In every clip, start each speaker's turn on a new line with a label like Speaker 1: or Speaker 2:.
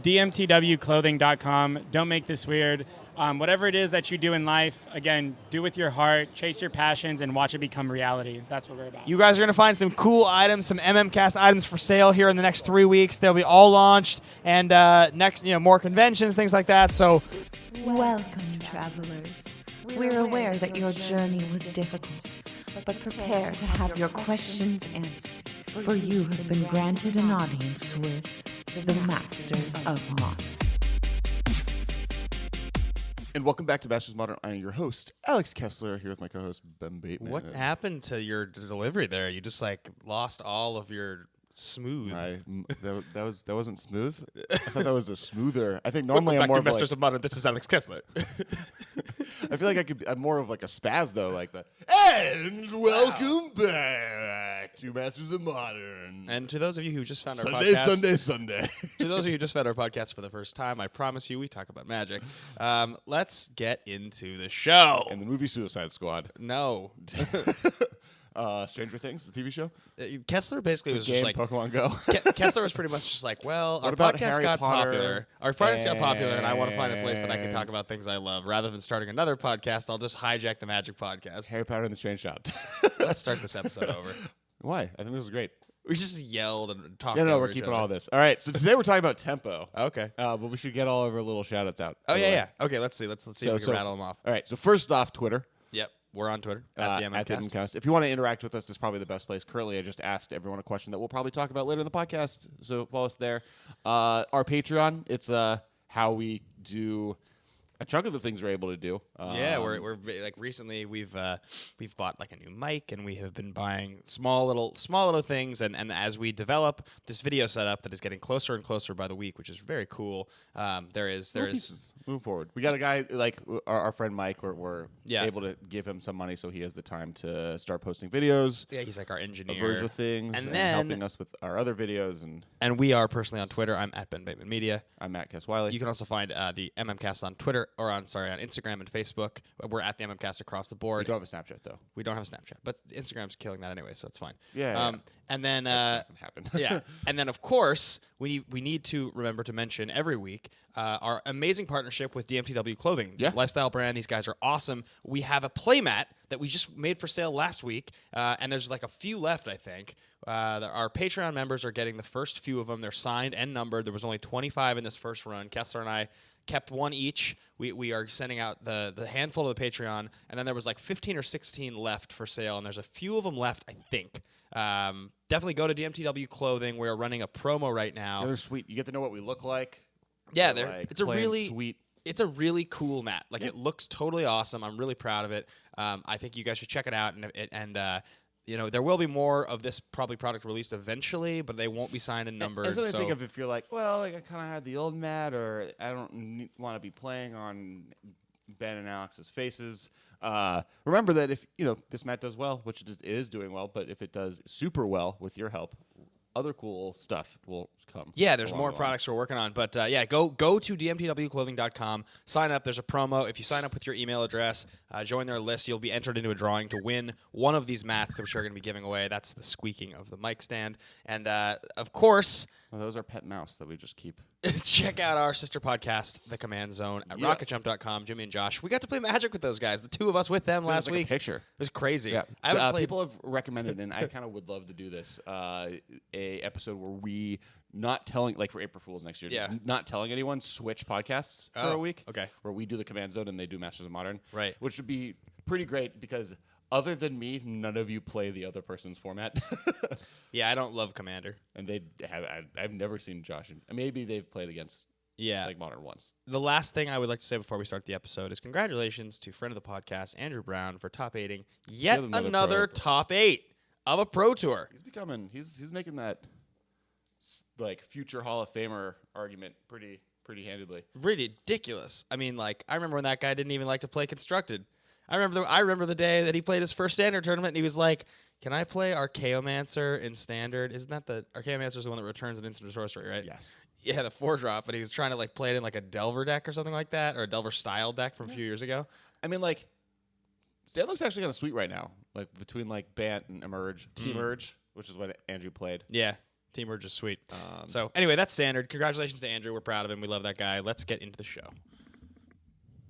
Speaker 1: DMTWClothing.com. Don't make this weird. Whatever it is that you do in life, again, do with your heart, chase your passions, and watch it become reality. That's what we're about.
Speaker 2: You guys are going to find some cool items, some MMcast items for sale here in the next 3 weeks. They'll be all launched, and next, more conventions, things like that. So,
Speaker 3: welcome, travelers. We're aware that your journey was difficult, but prepare to have your questions answered, for you have been granted an audience with the Masters of Modern.
Speaker 4: And welcome back to Masters of Modern. I am your host, Alex Kessler, here with my co-host, Ben Bateman.
Speaker 5: What happened to your delivery there? You just lost all of your smooth.
Speaker 4: That wasn't smooth. I thought that was a smoother. I think normally I'm more of
Speaker 5: Masters of Modern. This is Alex Kessler.
Speaker 4: I feel like I'm more of like a spaz though, like the and welcome back to Masters of Modern.
Speaker 5: And to those of you who just found our podcast,
Speaker 4: Sunday.
Speaker 5: To those of you who just found our podcast for the first time, I promise you we talk about magic. Let's get into the show.
Speaker 4: And the movie Suicide Squad.
Speaker 5: No.
Speaker 4: Stranger Things, the TV show.
Speaker 5: Kessler basically was
Speaker 4: game,
Speaker 5: just like
Speaker 4: Pokemon Go.
Speaker 5: Kessler was pretty much just like, well, our
Speaker 4: about
Speaker 5: podcast
Speaker 4: Harry
Speaker 5: got
Speaker 4: Potter
Speaker 5: popular. Our podcast got popular, and I want to find a place that I can talk about things I love. Rather than starting another podcast, I'll just hijack the Magic podcast.
Speaker 4: Harry Potter and the Chain Shop.
Speaker 5: Let's start this episode over.
Speaker 4: Why? I think this was great.
Speaker 5: We just yelled and talked.
Speaker 4: No,
Speaker 5: over
Speaker 4: we're
Speaker 5: each
Speaker 4: keeping
Speaker 5: other.
Speaker 4: all this. All right, so today we're talking about tempo.
Speaker 5: Okay.
Speaker 4: But we should get all of our little shout-outs out.
Speaker 5: Oh yeah. Okay, let's see. Let's see if we can
Speaker 4: So-
Speaker 5: rattle them off.
Speaker 4: All right, so first off, Twitter.
Speaker 5: Yep, we're on Twitter at the
Speaker 4: At
Speaker 5: MMcast.
Speaker 4: DMTW. If you want to interact with us, this is probably the best place. Currently, I just asked everyone a question that we'll probably talk about later in the podcast, so follow us there. Our Patreon, it's how we do a chunk of the things we're able to do.
Speaker 5: Yeah, we're like recently we've bought like a new mic, and we have been buying small little things, and as we develop this video setup that is getting closer and closer by the week, which is very cool. There is
Speaker 4: Move forward. We got a guy like our friend Mike. We're
Speaker 5: Yeah.
Speaker 4: able to give him some money so he has the time to start posting videos.
Speaker 5: yeah, he's like our engineer.
Speaker 4: Verge with things
Speaker 5: And
Speaker 4: and
Speaker 5: then-
Speaker 4: helping us with our other videos. And
Speaker 5: We are personally on Twitter. I'm at Ben Bateman Media.
Speaker 4: I'm Matt Kess Wiley.
Speaker 5: You can also find the MMcast on Twitter on Instagram and Facebook. We're at the MMcast across the
Speaker 4: we
Speaker 5: board.
Speaker 4: don't have a Snapchat though.
Speaker 5: We don't have a Snapchat, but Instagram's killing that anyway, so it's fine.
Speaker 4: Yeah.
Speaker 5: And then
Speaker 4: That's not gonna happen.
Speaker 5: yeah, and then of course we need to remember to mention every week our amazing partnership with DMTW Clothing. This
Speaker 4: Yeah.
Speaker 5: lifestyle brand. These guys are awesome. We have a playmat that we just made for sale last week, and there's like a few left, I think. Our Patreon members are getting the first few of them. They're signed and numbered. There was only 25 in this first run. Kessler and I kept one each. We are sending out the handful of the Patreon, and then there was like 15 or 16 left for sale, and there's a few of them left, I think. Definitely go to DMTW Clothing. We're running a promo right now.
Speaker 4: Yeah, they're sweet. You get to know what we look like.
Speaker 5: Yeah,
Speaker 4: They're, like,
Speaker 5: it's a
Speaker 4: plain
Speaker 5: really
Speaker 4: sweet.
Speaker 5: It's a really cool mat. Like
Speaker 4: Yeah.
Speaker 5: it looks totally awesome. I'm really proud of it. I think you guys should check it out. And there will be more of this probably product released eventually, but they won't be signed and numbered.
Speaker 4: That's what
Speaker 5: so
Speaker 4: I think of if you're like, well, like I kind of had the old mat, or I don't want to be playing on Ben and Alex's faces. Remember that if this mat does well, which it is doing well, but if it does super well with your help, other cool stuff will come.
Speaker 5: yeah, there's
Speaker 4: along
Speaker 5: more
Speaker 4: the line.
Speaker 5: products we're working on. But yeah, go to DMTWclothing.com. Sign up. There's a promo. If you sign up with your email address, join their list, you'll be entered into a drawing to win one of these mats that we're going to be giving away. That's the squeaking of the mic stand. And of course,
Speaker 4: Well, those are pet mouse that we just keep.
Speaker 5: check out our sister podcast, The Command Zone, at
Speaker 4: Yeah.
Speaker 5: rocketjump.com. Jimmy and Josh. We got to play Magic with those guys, the two of us with them last
Speaker 4: There's, like,
Speaker 5: week.
Speaker 4: a picture.
Speaker 5: It was crazy.
Speaker 4: Yeah,
Speaker 5: I haven't played.
Speaker 4: people have recommended, and I kind of would love to do this. A episode where we not telling, like for April Fools next year,
Speaker 5: Yeah.
Speaker 4: not telling anyone, switch podcasts for
Speaker 5: Oh,
Speaker 4: a week.
Speaker 5: okay.
Speaker 4: Where we do the Command Zone and they do Masters of Modern.
Speaker 5: Right.
Speaker 4: Which would be pretty great because other than me, none of you play the other person's format.
Speaker 5: Yeah, I don't love Commander.
Speaker 4: And I've never seen Josh. Maybe they've played against
Speaker 5: Yeah.
Speaker 4: like Modern once.
Speaker 5: The last thing I would like to say before we start the episode is congratulations to friend of the podcast, Andrew Brown, for top 8ing yet another
Speaker 4: pro.
Speaker 5: top 8 of a Pro Tour.
Speaker 4: He's making that like future Hall of Famer argument pretty handedly.
Speaker 5: Ridiculous. I mean, like, I remember when that guy didn't even like to play Constructed. I remember the day that he played his first Standard tournament, and he was like, "Can I play Archaeomancer in Standard?" Isn't that the Archaeomancer is the one that returns an instant sorcery, right?
Speaker 4: Yes.
Speaker 5: Yeah, the 4-drop, but he was trying to like play it in like a Delver deck or something like that, or a Delver style deck from a few years ago.
Speaker 4: I mean, like, Stand looks actually kind of sweet right now. Like between like Bant and Emerge, Team Emerge, which is what Andrew played.
Speaker 5: Yeah. Team Urge is sweet. So anyway, that's standard. Congratulations to Andrew. We're proud of him. We love that guy. Let's get into the show.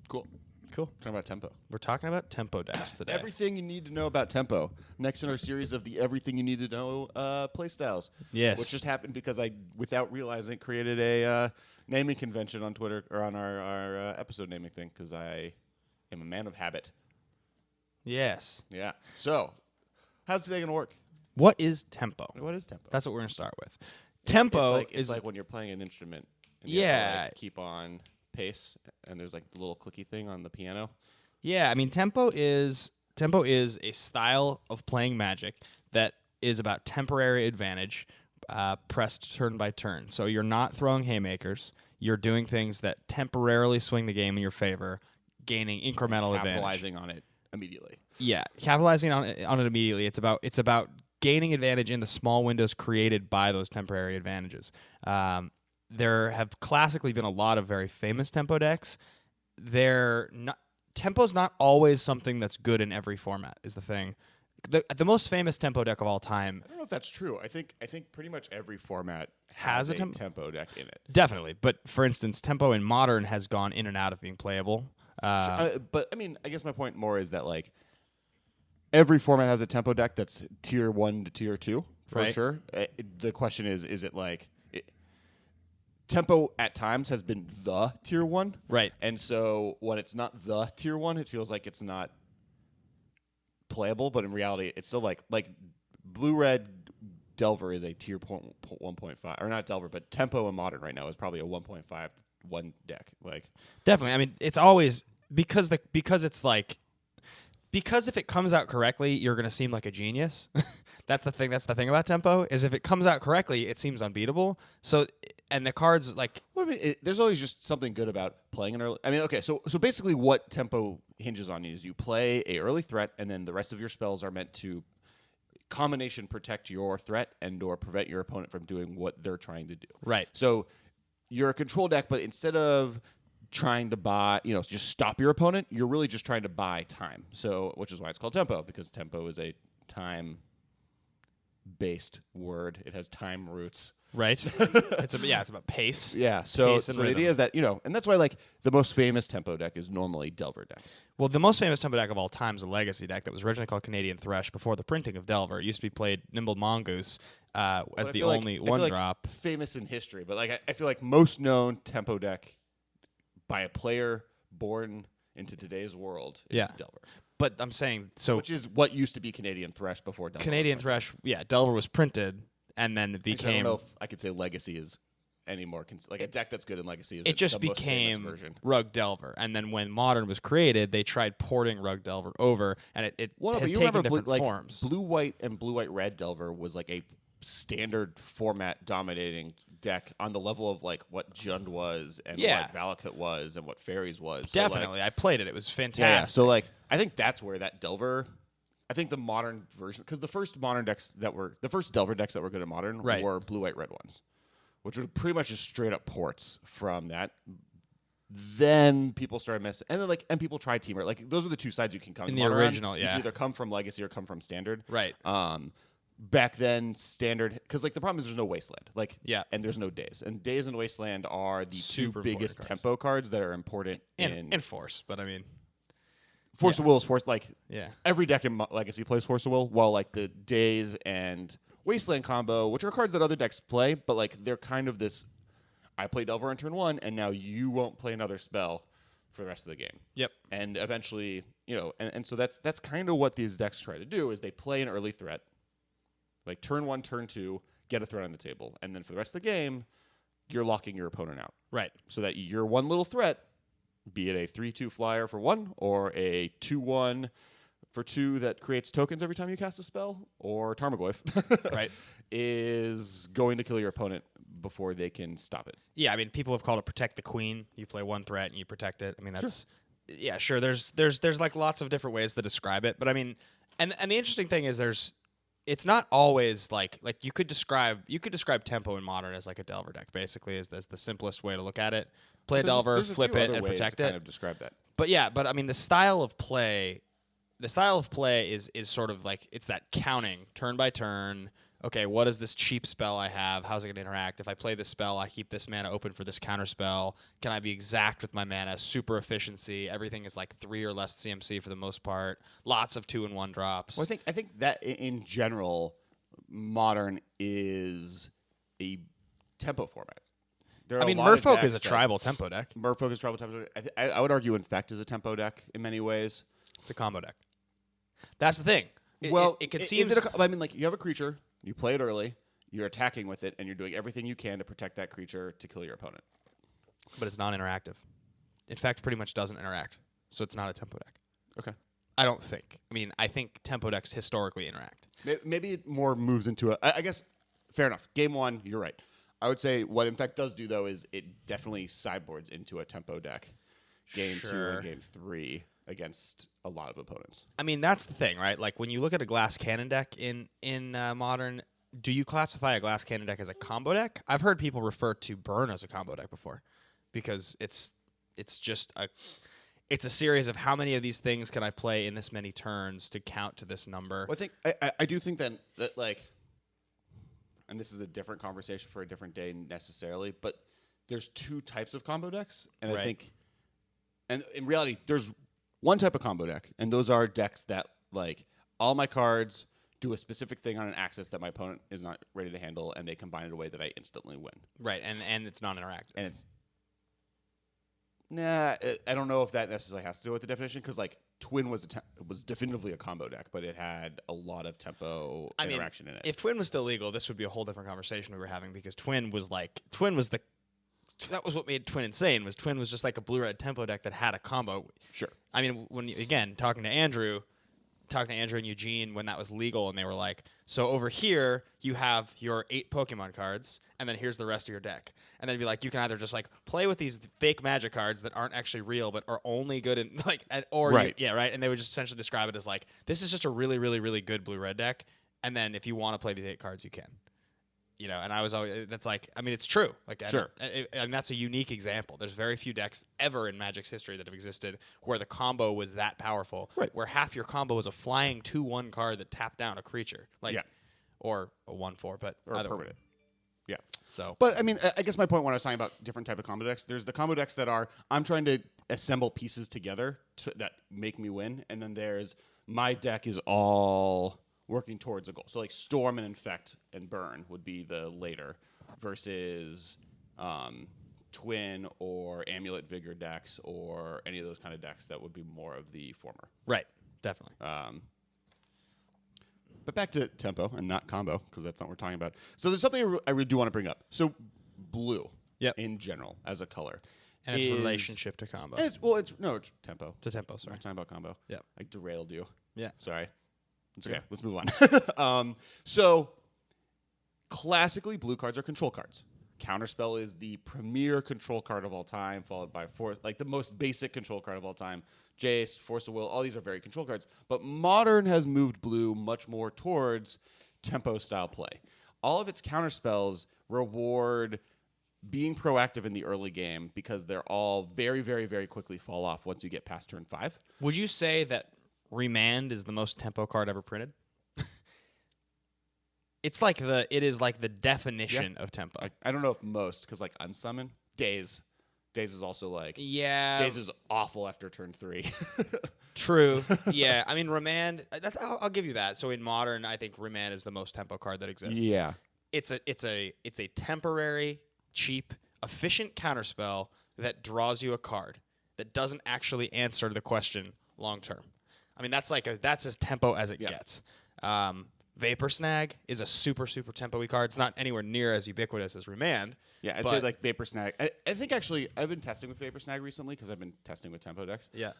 Speaker 4: Cool.
Speaker 5: Cool.
Speaker 4: Talking about tempo.
Speaker 5: We're talking about tempo decks today.
Speaker 4: Everything you need to know about tempo. Next in our series of the Everything You Need to Know playstyles.
Speaker 5: Yes.
Speaker 4: Which just happened because I, without realizing, created a naming convention on Twitter or on our episode naming thing because I am a man of habit.
Speaker 5: Yes.
Speaker 4: Yeah. So, how's today going to work?
Speaker 5: What is tempo?
Speaker 4: What is tempo?
Speaker 5: That's what we're going to start with.
Speaker 4: It's
Speaker 5: Tempo
Speaker 4: it's
Speaker 5: is
Speaker 4: like when you're playing an instrument. And you have to, like, keep on pace, and there's like the little clicky thing on the piano.
Speaker 5: Yeah, I mean tempo is a style of playing Magic that is about temporary advantage, pressed turn by turn. So you're not throwing haymakers. You're doing things that temporarily swing the game in your favor, gaining incremental advantage.
Speaker 4: Capitalizing on it immediately.
Speaker 5: Yeah, capitalizing on it immediately. It's about gaining advantage in the small windows created by those temporary advantages. There have classically been a lot of very famous tempo decks. Tempo's not always something that's good in every format, is the thing. The most famous tempo deck of all time.
Speaker 4: I don't know if that's true. I think pretty much every format
Speaker 5: Has
Speaker 4: has
Speaker 5: a
Speaker 4: a tempo deck in it.
Speaker 5: Definitely. But for instance, tempo in Modern has gone in and out of being playable.
Speaker 4: But I mean, I guess my point more is that like every format has a tempo deck that's tier 1 to tier 2 for
Speaker 5: Right.
Speaker 4: sure. The question is it like tempo at times has been the tier 1,
Speaker 5: Right.
Speaker 4: and so when it's not the tier 1, it feels like it's not playable. But in reality, it's still like blue red Delver is a tier 1.5, or not Delver, but tempo in Modern right now is probably a 1.5 deck. Like
Speaker 5: Definitely. I mean, it's always because if it comes out correctly, you're going to seem like a genius. That's the thing about tempo is if it comes out correctly, it seems unbeatable. So, and the cards like
Speaker 4: what I mean, there's always just something good about playing an early. I mean, okay, so basically, what tempo hinges on is you play a early threat, and then the rest of your spells are meant to combination protect your threat and or prevent your opponent from doing what they're trying to do.
Speaker 5: Right.
Speaker 4: So you're a control deck, but instead of trying to buy, just stop your opponent, you're really just trying to buy time. So, which is why it's called tempo, because tempo is a time-based word. It has time roots.
Speaker 5: right. It's about pace.
Speaker 4: Yeah, so
Speaker 5: Pace and
Speaker 4: the
Speaker 5: rhythm.
Speaker 4: idea is that, and that's why, like, the most famous tempo deck is normally Delver decks.
Speaker 5: Well, the most famous tempo deck of all time is a legacy deck that was originally called Canadian Thresh before the printing of Delver. It used to be played Nimble Mongoose as
Speaker 4: But I
Speaker 5: the
Speaker 4: feel like-
Speaker 5: only
Speaker 4: I feel
Speaker 5: one
Speaker 4: like
Speaker 5: drop.
Speaker 4: famous in history, but, like, I feel like most known tempo deck by a player born into today's world is
Speaker 5: Yeah.
Speaker 4: Delver,
Speaker 5: But I'm saying, so
Speaker 4: which is what used to be Canadian Thresh before Delver.
Speaker 5: Canadian Thresh, Delver was printed, and then it
Speaker 4: Actually, I
Speaker 5: became...
Speaker 4: don't know if I could say Legacy is any more like a deck that's good in Legacy is
Speaker 5: It just
Speaker 4: the most famous
Speaker 5: became
Speaker 4: version.
Speaker 5: Rug Delver, and then when Modern was created, they tried porting Rug Delver over, and it
Speaker 4: Well, no,
Speaker 5: has
Speaker 4: but you
Speaker 5: taken
Speaker 4: remember
Speaker 5: different
Speaker 4: like
Speaker 5: forms.
Speaker 4: blue white and blue white red Delver was like a standard format dominating deck on the level of like what Jund was and
Speaker 5: Yeah.
Speaker 4: what Valakut was and what Fairies was. So, like,
Speaker 5: Definitely, I played it. It was fantastic.
Speaker 4: yeah. So like I think that's where that Delver. I think the Modern version, because the first Delver decks that were good at Modern
Speaker 5: Right.
Speaker 4: were blue white red ones, which were pretty much just straight up ports from that. Then people started messing, and then and people tried Teamer. Like those are the two sides you can come
Speaker 5: In the
Speaker 4: Modern on.
Speaker 5: original,
Speaker 4: You
Speaker 5: yeah.
Speaker 4: can either come from Legacy or come from Standard.
Speaker 5: Right.
Speaker 4: Back then, Standard, because like the problem is there's no Wasteland,
Speaker 5: Yeah.
Speaker 4: and there's no Days, and Days and Wasteland are the
Speaker 5: Super
Speaker 4: two
Speaker 5: important
Speaker 4: biggest
Speaker 5: cards.
Speaker 4: tempo cards that are important in
Speaker 5: and Force, but I mean,
Speaker 4: Force of Will is Force. Like
Speaker 5: yeah.
Speaker 4: every deck in Legacy plays Force of Will, while like the Days and Wasteland combo, which are cards that other decks play, but like they're kind of this. I play Delver on turn 1, and now you won't play another spell for the rest of the game.
Speaker 5: Yep.
Speaker 4: And eventually, and so that's kind of what these decks try to do is they play an early threat, like turn 1, turn 2, get a threat on the table, and then for the rest of the game, you're locking your opponent out,
Speaker 5: Right.
Speaker 4: so that your one little threat, be it a 3/2 flyer for 1 or a 2/1 for 2 that creates tokens every time you cast a spell, or Tarmogoyf,
Speaker 5: Right.
Speaker 4: is going to kill your opponent before they can stop it.
Speaker 5: Yeah, I mean, people have called it protect the queen. You play one threat and you protect it. I mean, that's yeah, sure. There's like lots of different ways to describe it, but I mean, and the interesting thing is it's not always like you could describe tempo in Modern as like a Delver deck basically is the simplest way to look at it. Play a Delver,
Speaker 4: There's a
Speaker 5: flip
Speaker 4: few
Speaker 5: it,
Speaker 4: other
Speaker 5: and
Speaker 4: ways
Speaker 5: protect
Speaker 4: to
Speaker 5: it.
Speaker 4: kind of describe that.
Speaker 5: But I mean, the style of play is sort of like it's that counting turn by turn. okay, what is this cheap spell I have? How's it going to interact? If I play this spell, I keep this mana open for this counter spell. Can I be exact with my mana? Super efficiency. Everything is like 3 or less CMC for the most part. Lots of 2-1 drops.
Speaker 4: Well, I think that in general, Modern is a tempo format. There are
Speaker 5: I mean,
Speaker 4: a lot of
Speaker 5: Merfolk
Speaker 4: decks
Speaker 5: is a
Speaker 4: that-
Speaker 5: tribal tempo deck.
Speaker 4: Merfolk is tribal tempo. I would argue Infect is a tempo deck in many ways.
Speaker 5: It's a combo deck. That's the thing. It
Speaker 4: is
Speaker 5: seems.
Speaker 4: I mean, like you have a creature, you play it early, you're attacking with it, and you're doing everything you can to protect that creature to kill your opponent.
Speaker 5: But it's non-interactive. Infect pretty much doesn't interact, so it's not a tempo deck.
Speaker 4: Okay.
Speaker 5: I don't think. I mean, I think tempo decks historically interact.
Speaker 4: Maybe it more moves into a. I guess fair enough. Game 1, you're right. I would say what Infect does do though is it definitely sideboards into a tempo deck. Game 2
Speaker 5: Sure.
Speaker 4: and Game 3 against a lot of opponents.
Speaker 5: I mean, that's the thing, right? Like when you look at a glass cannon deck in Modern, do you classify a glass cannon deck as a combo deck? I've heard people refer to Burn as a combo deck before, because it's just it's a series of how many of these things can I play in this many turns to count to this number.
Speaker 4: Well, I do think that like, and this is a different conversation for a different day necessarily, but there's 2 types of combo decks, and
Speaker 5: Right.
Speaker 4: I think, and in reality, there's one type of combo deck, and those are decks that like all my cards do a specific thing on an axis that my opponent is not ready to handle, and they combine it in a way that I instantly win.
Speaker 5: Right, and it's non-interactive.
Speaker 4: And it's I don't know if that necessarily has to do with the definition, because like Twin was was definitively a combo deck, but it had a lot of tempo interaction in it.
Speaker 5: If Twin was still legal, this would be a whole different conversation we were having, because Twin was that was what made Twin insane. Was Twin was just like a blue-red tempo deck that had a combo.
Speaker 4: Sure.
Speaker 5: I mean, talking to Andrew and Eugene when that was legal, and they were like, so over here you have your 8 Pokemon cards, and then here's the rest of your deck. And then be like, you can either just like play with these fake Magic cards that aren't actually real but are only good in like, or
Speaker 4: Right.
Speaker 5: right. And they would just essentially describe it as like, this is just a really, really, really good blue-red deck, and then if you want to play these 8 cards, you can. You know, and I was always, that's like, I mean, it's true. Like,
Speaker 4: Sure.
Speaker 5: And that's a unique example. There's very few decks ever in Magic's history that have existed where the combo was that powerful.
Speaker 4: Right.
Speaker 5: Where half your combo was a flying 2/1 card that tapped down a creature. Like,
Speaker 4: Yeah.
Speaker 5: or a 1/4, but
Speaker 4: Or
Speaker 5: either
Speaker 4: permanent. Yeah.
Speaker 5: So,
Speaker 4: But I mean, I guess my point when I was talking about different type of combo decks, there's the combo decks that are I'm trying to assemble pieces together that make me win, and then there's my deck is all working towards a goal. So like Storm and Infect and Burn would be the later, versus Twin or Amulet Vigor decks or any of those kind of decks that would be more of the former.
Speaker 5: right. Definitely.
Speaker 4: But back to tempo and not combo, because that's not what we're talking about. So there's something I really do want to bring up. So blue,
Speaker 5: Yep.
Speaker 4: in general, as a color,
Speaker 5: And its
Speaker 4: is-
Speaker 5: relationship to combo.
Speaker 4: It's it's tempo.
Speaker 5: To tempo,
Speaker 4: I'm
Speaker 5: sorry.
Speaker 4: not talking about combo.
Speaker 5: Yeah.
Speaker 4: I derailed you.
Speaker 5: Yeah.
Speaker 4: Sorry. It's okay. Let's move on. So classically, blue cards are control cards. Counterspell is the premier control card of all time, followed by like the most basic control card of all time. Jace, Force of Will, all these are very control cards. But Modern has moved blue much more towards tempo style play. All of its counterspells reward being proactive in the early game, because they're all very, very, very quickly fall off once you get past turn 5.
Speaker 5: Would you say that Remand is the most tempo card ever printed? It is like the definition of tempo.
Speaker 4: I don't know if most, because like Unsummon, Daze is also like
Speaker 5: Yeah.
Speaker 4: Daze is awful after turn 3.
Speaker 5: True. Yeah. I mean, Remand. I'll give you that. So in Modern, I think Remand is the most tempo card that exists.
Speaker 4: Yeah.
Speaker 5: It's a temporary, cheap, efficient counterspell that draws you a card that doesn't actually answer the question long term. I mean, that's as tempo as it gets. Vapor Snag is a super, super tempo-y card. It's not anywhere near as ubiquitous as Remand.
Speaker 4: Yeah, I'd say like Vapor Snag. I think actually I've been testing with Vapor Snag recently, because I've been testing with tempo decks.
Speaker 5: Yeah.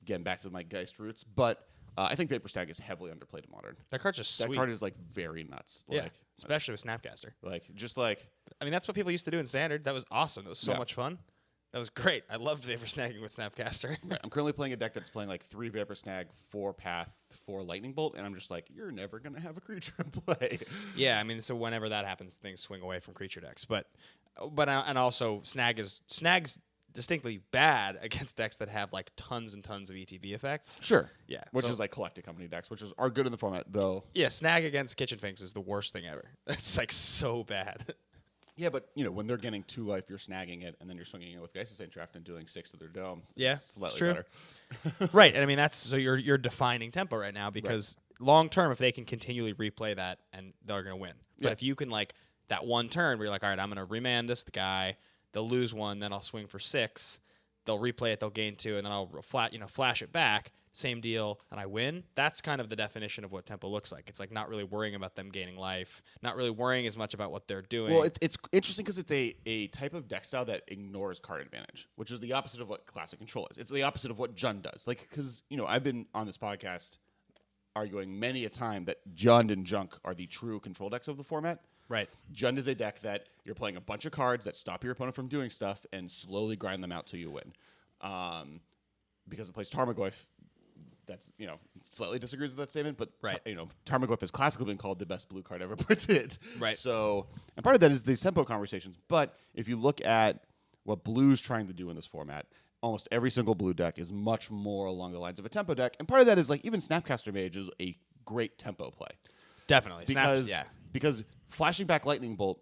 Speaker 4: Getting back to my Geist roots, but I think Vapor Snag is heavily underplayed in Modern.
Speaker 5: That card's just
Speaker 4: That
Speaker 5: sweet.
Speaker 4: card is like very nuts.
Speaker 5: Yeah.
Speaker 4: Like,
Speaker 5: Especially with Snapcaster.
Speaker 4: just like
Speaker 5: I mean, that's what people used to do in Standard. That was awesome. That was so
Speaker 4: Yeah.
Speaker 5: much fun. That was great. I loved Vapor Snagging with Snapcaster.
Speaker 4: I'm currently playing a deck that's playing like 3 Vapor Snag, 4 Path, 4 Lightning Bolt, and I'm just like, you're never gonna have a creature in play.
Speaker 5: Yeah, I mean, so whenever that happens, things swing away from creature decks. But and also Snag's distinctly bad against decks that have like tons and tons of ETB effects.
Speaker 4: Sure.
Speaker 5: Yeah,
Speaker 4: Which
Speaker 5: so-
Speaker 4: is like collected company decks, which are good in the format, though.
Speaker 5: Yeah, snag against Kitchen Finks is the worst thing ever. It's like so bad.
Speaker 4: Yeah, but when they're getting 2 life, you're snagging it, and then you're swinging it with Geist of Draft and doing 6 to their dome.
Speaker 5: Yeah,
Speaker 4: it's slightly
Speaker 5: true.
Speaker 4: better.
Speaker 5: Right, and I mean that's so you're defining tempo right now because long term, if they can continually replay that, and they're gonna win. But
Speaker 4: Yeah.
Speaker 5: if you can like that one turn where you're like, all right, I'm gonna remand this guy, they'll lose 1, then I'll swing for 6, they'll replay it, they'll gain 2, and then I'll flash it back. Same deal, and I win. That's kind of the definition of what tempo looks like. It's like not really worrying about them gaining life, not really worrying as much about what they're doing.
Speaker 4: Well, it's interesting because it's a type of deck style that ignores card advantage, which is the opposite of what classic control is. It's the opposite of what Jund does. Like, because I've been on this podcast arguing many a time that Jund and Junk are the true control decks of the format.
Speaker 5: right.
Speaker 4: Jund is a deck that you're playing a bunch of cards that stop your opponent from doing stuff and slowly grind them out till you win. Because it plays Tarmogoyf. That's slightly disagrees with that statement, but
Speaker 5: Right.
Speaker 4: Tarmogoyf has classically been called the best blue card ever printed.
Speaker 5: Right.
Speaker 4: So, and part of that is these tempo conversations. But if you look at what Blue's trying to do in this format, almost every single blue deck is much more along the lines of a tempo deck, and part of that is like even Snapcaster Mage is a great tempo play
Speaker 5: Definitely.
Speaker 4: because flashing back Lightning Bolt.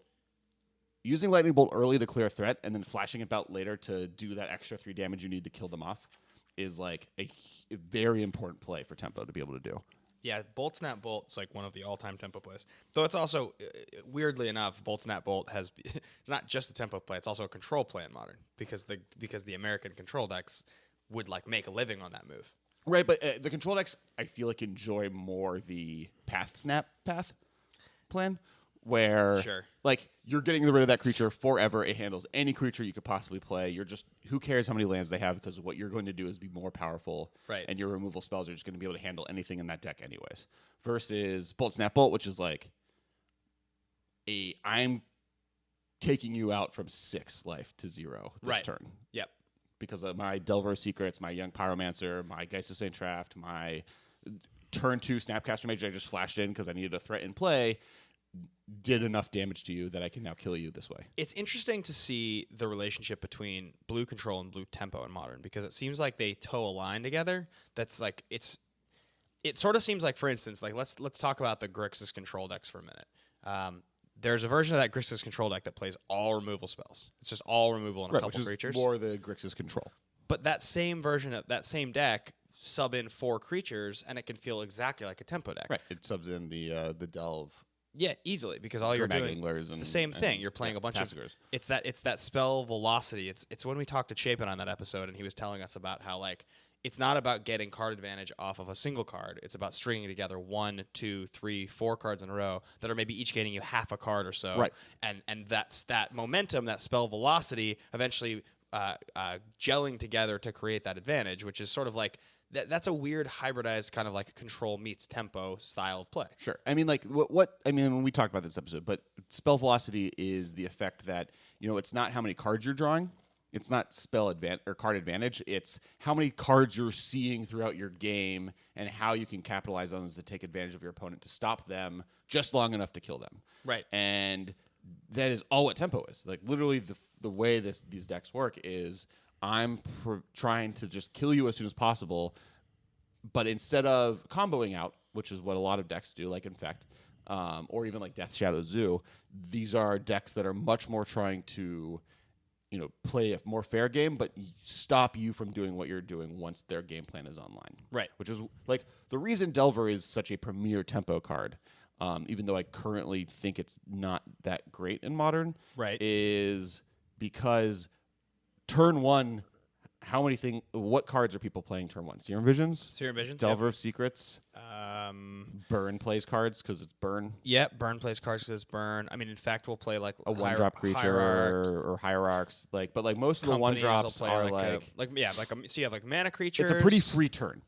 Speaker 4: Using Lightning Bolt early to clear a threat and then flashing it out later to do that extra 3 damage you need to kill them off is like a very important play for tempo to be able to do.
Speaker 5: Yeah, Bolt Snap Bolt's like one of the all-time tempo plays. Though it's also, weirdly enough, Bolt Snap Bolt has it's not just a tempo play; it's also a control play in Modern because the American control decks would like make a living on that move.
Speaker 4: Right, but the control decks I feel like enjoy more the path plan, where
Speaker 5: Sure.
Speaker 4: like you're getting rid of that creature forever. It handles any creature you could possibly play. You're just who cares how many lands they have because what you're going to do is be more powerful,
Speaker 5: Right.
Speaker 4: And your removal spells are just going to be able to handle anything in that deck anyways. Versus Bolt Snap Bolt, which is like I'm taking you out from 6 life to 0 this
Speaker 5: Right.
Speaker 4: turn.
Speaker 5: Yep.
Speaker 4: Because of my Delver Secrets, my Young Pyromancer, my Geist of St. Traft, my turn 2 Snapcaster Mage I just flashed in because I needed a threat in play, did enough damage to you that I can now kill you this way.
Speaker 5: It's interesting to see the relationship between blue control and blue tempo in Modern because it seems like they toe a line together. That's like it sort of seems like, for instance, like let's talk about the Grixis control decks for a minute. There's a version of that Grixis control deck that plays all removal spells. It's just all removal and a couple
Speaker 4: which is
Speaker 5: creatures.
Speaker 4: more the Grixis control.
Speaker 5: But that same version of that same deck sub in 4 creatures and it can feel exactly like a tempo deck.
Speaker 4: Right. It subs in the Delve.
Speaker 5: Yeah, easily because all you're
Speaker 4: Dramatic
Speaker 5: doing
Speaker 4: Anglers
Speaker 5: it's the
Speaker 4: and-
Speaker 5: same thing.
Speaker 4: and,
Speaker 5: You're playing
Speaker 4: yeah,
Speaker 5: a bunch
Speaker 4: Tassigers.
Speaker 5: of it's that spell velocity. It's when we talked to Chapin on that episode and he was telling us about how like it's not about getting card advantage off of a single card. It's about stringing together 1, 2, 3, 4 cards in a row that are maybe each gaining you half a card or so.
Speaker 4: Right.
Speaker 5: And that's that momentum, that spell velocity, eventually gelling together to create that advantage, which is sort of like that's a weird hybridized kind of like control meets tempo style of play.
Speaker 4: Sure. I mean, like what I mean when we talked about this episode, but spell velocity is the effect that it's not how many cards you're drawing. It's not spell advantage or card advantage. It's how many cards you're seeing throughout your game and how you can capitalize on those to take advantage of your opponent to stop them just long enough to kill them.
Speaker 5: Right.
Speaker 4: And that is all what tempo is. Like literally the way these decks work is I'm trying to just kill you as soon as possible, but instead of comboing out, which is what a lot of decks do, like Infect, or even like Death Shadow Zoo, these are decks that are much more trying to play a more fair game, but stop you from doing what you're doing once their game plan is online.
Speaker 5: Right.
Speaker 4: Which is like the reason Delver is such a premier tempo card, even though I currently think it's not that great in Modern,
Speaker 5: Right.
Speaker 4: is because turn 1, what cards are people playing turn 1? Serum Visions?
Speaker 5: Serum Visions.
Speaker 4: Delver of Secrets? Burn plays cards because it's Burn.
Speaker 5: Yeah, Burn plays cards because it's Burn. I mean, in fact, we'll play like
Speaker 4: A 1-drop creature or Hierarchs. But most of the
Speaker 5: Companies
Speaker 4: 1-drops
Speaker 5: will play
Speaker 4: are
Speaker 5: so you have like mana creatures.
Speaker 4: it's a pretty free turn.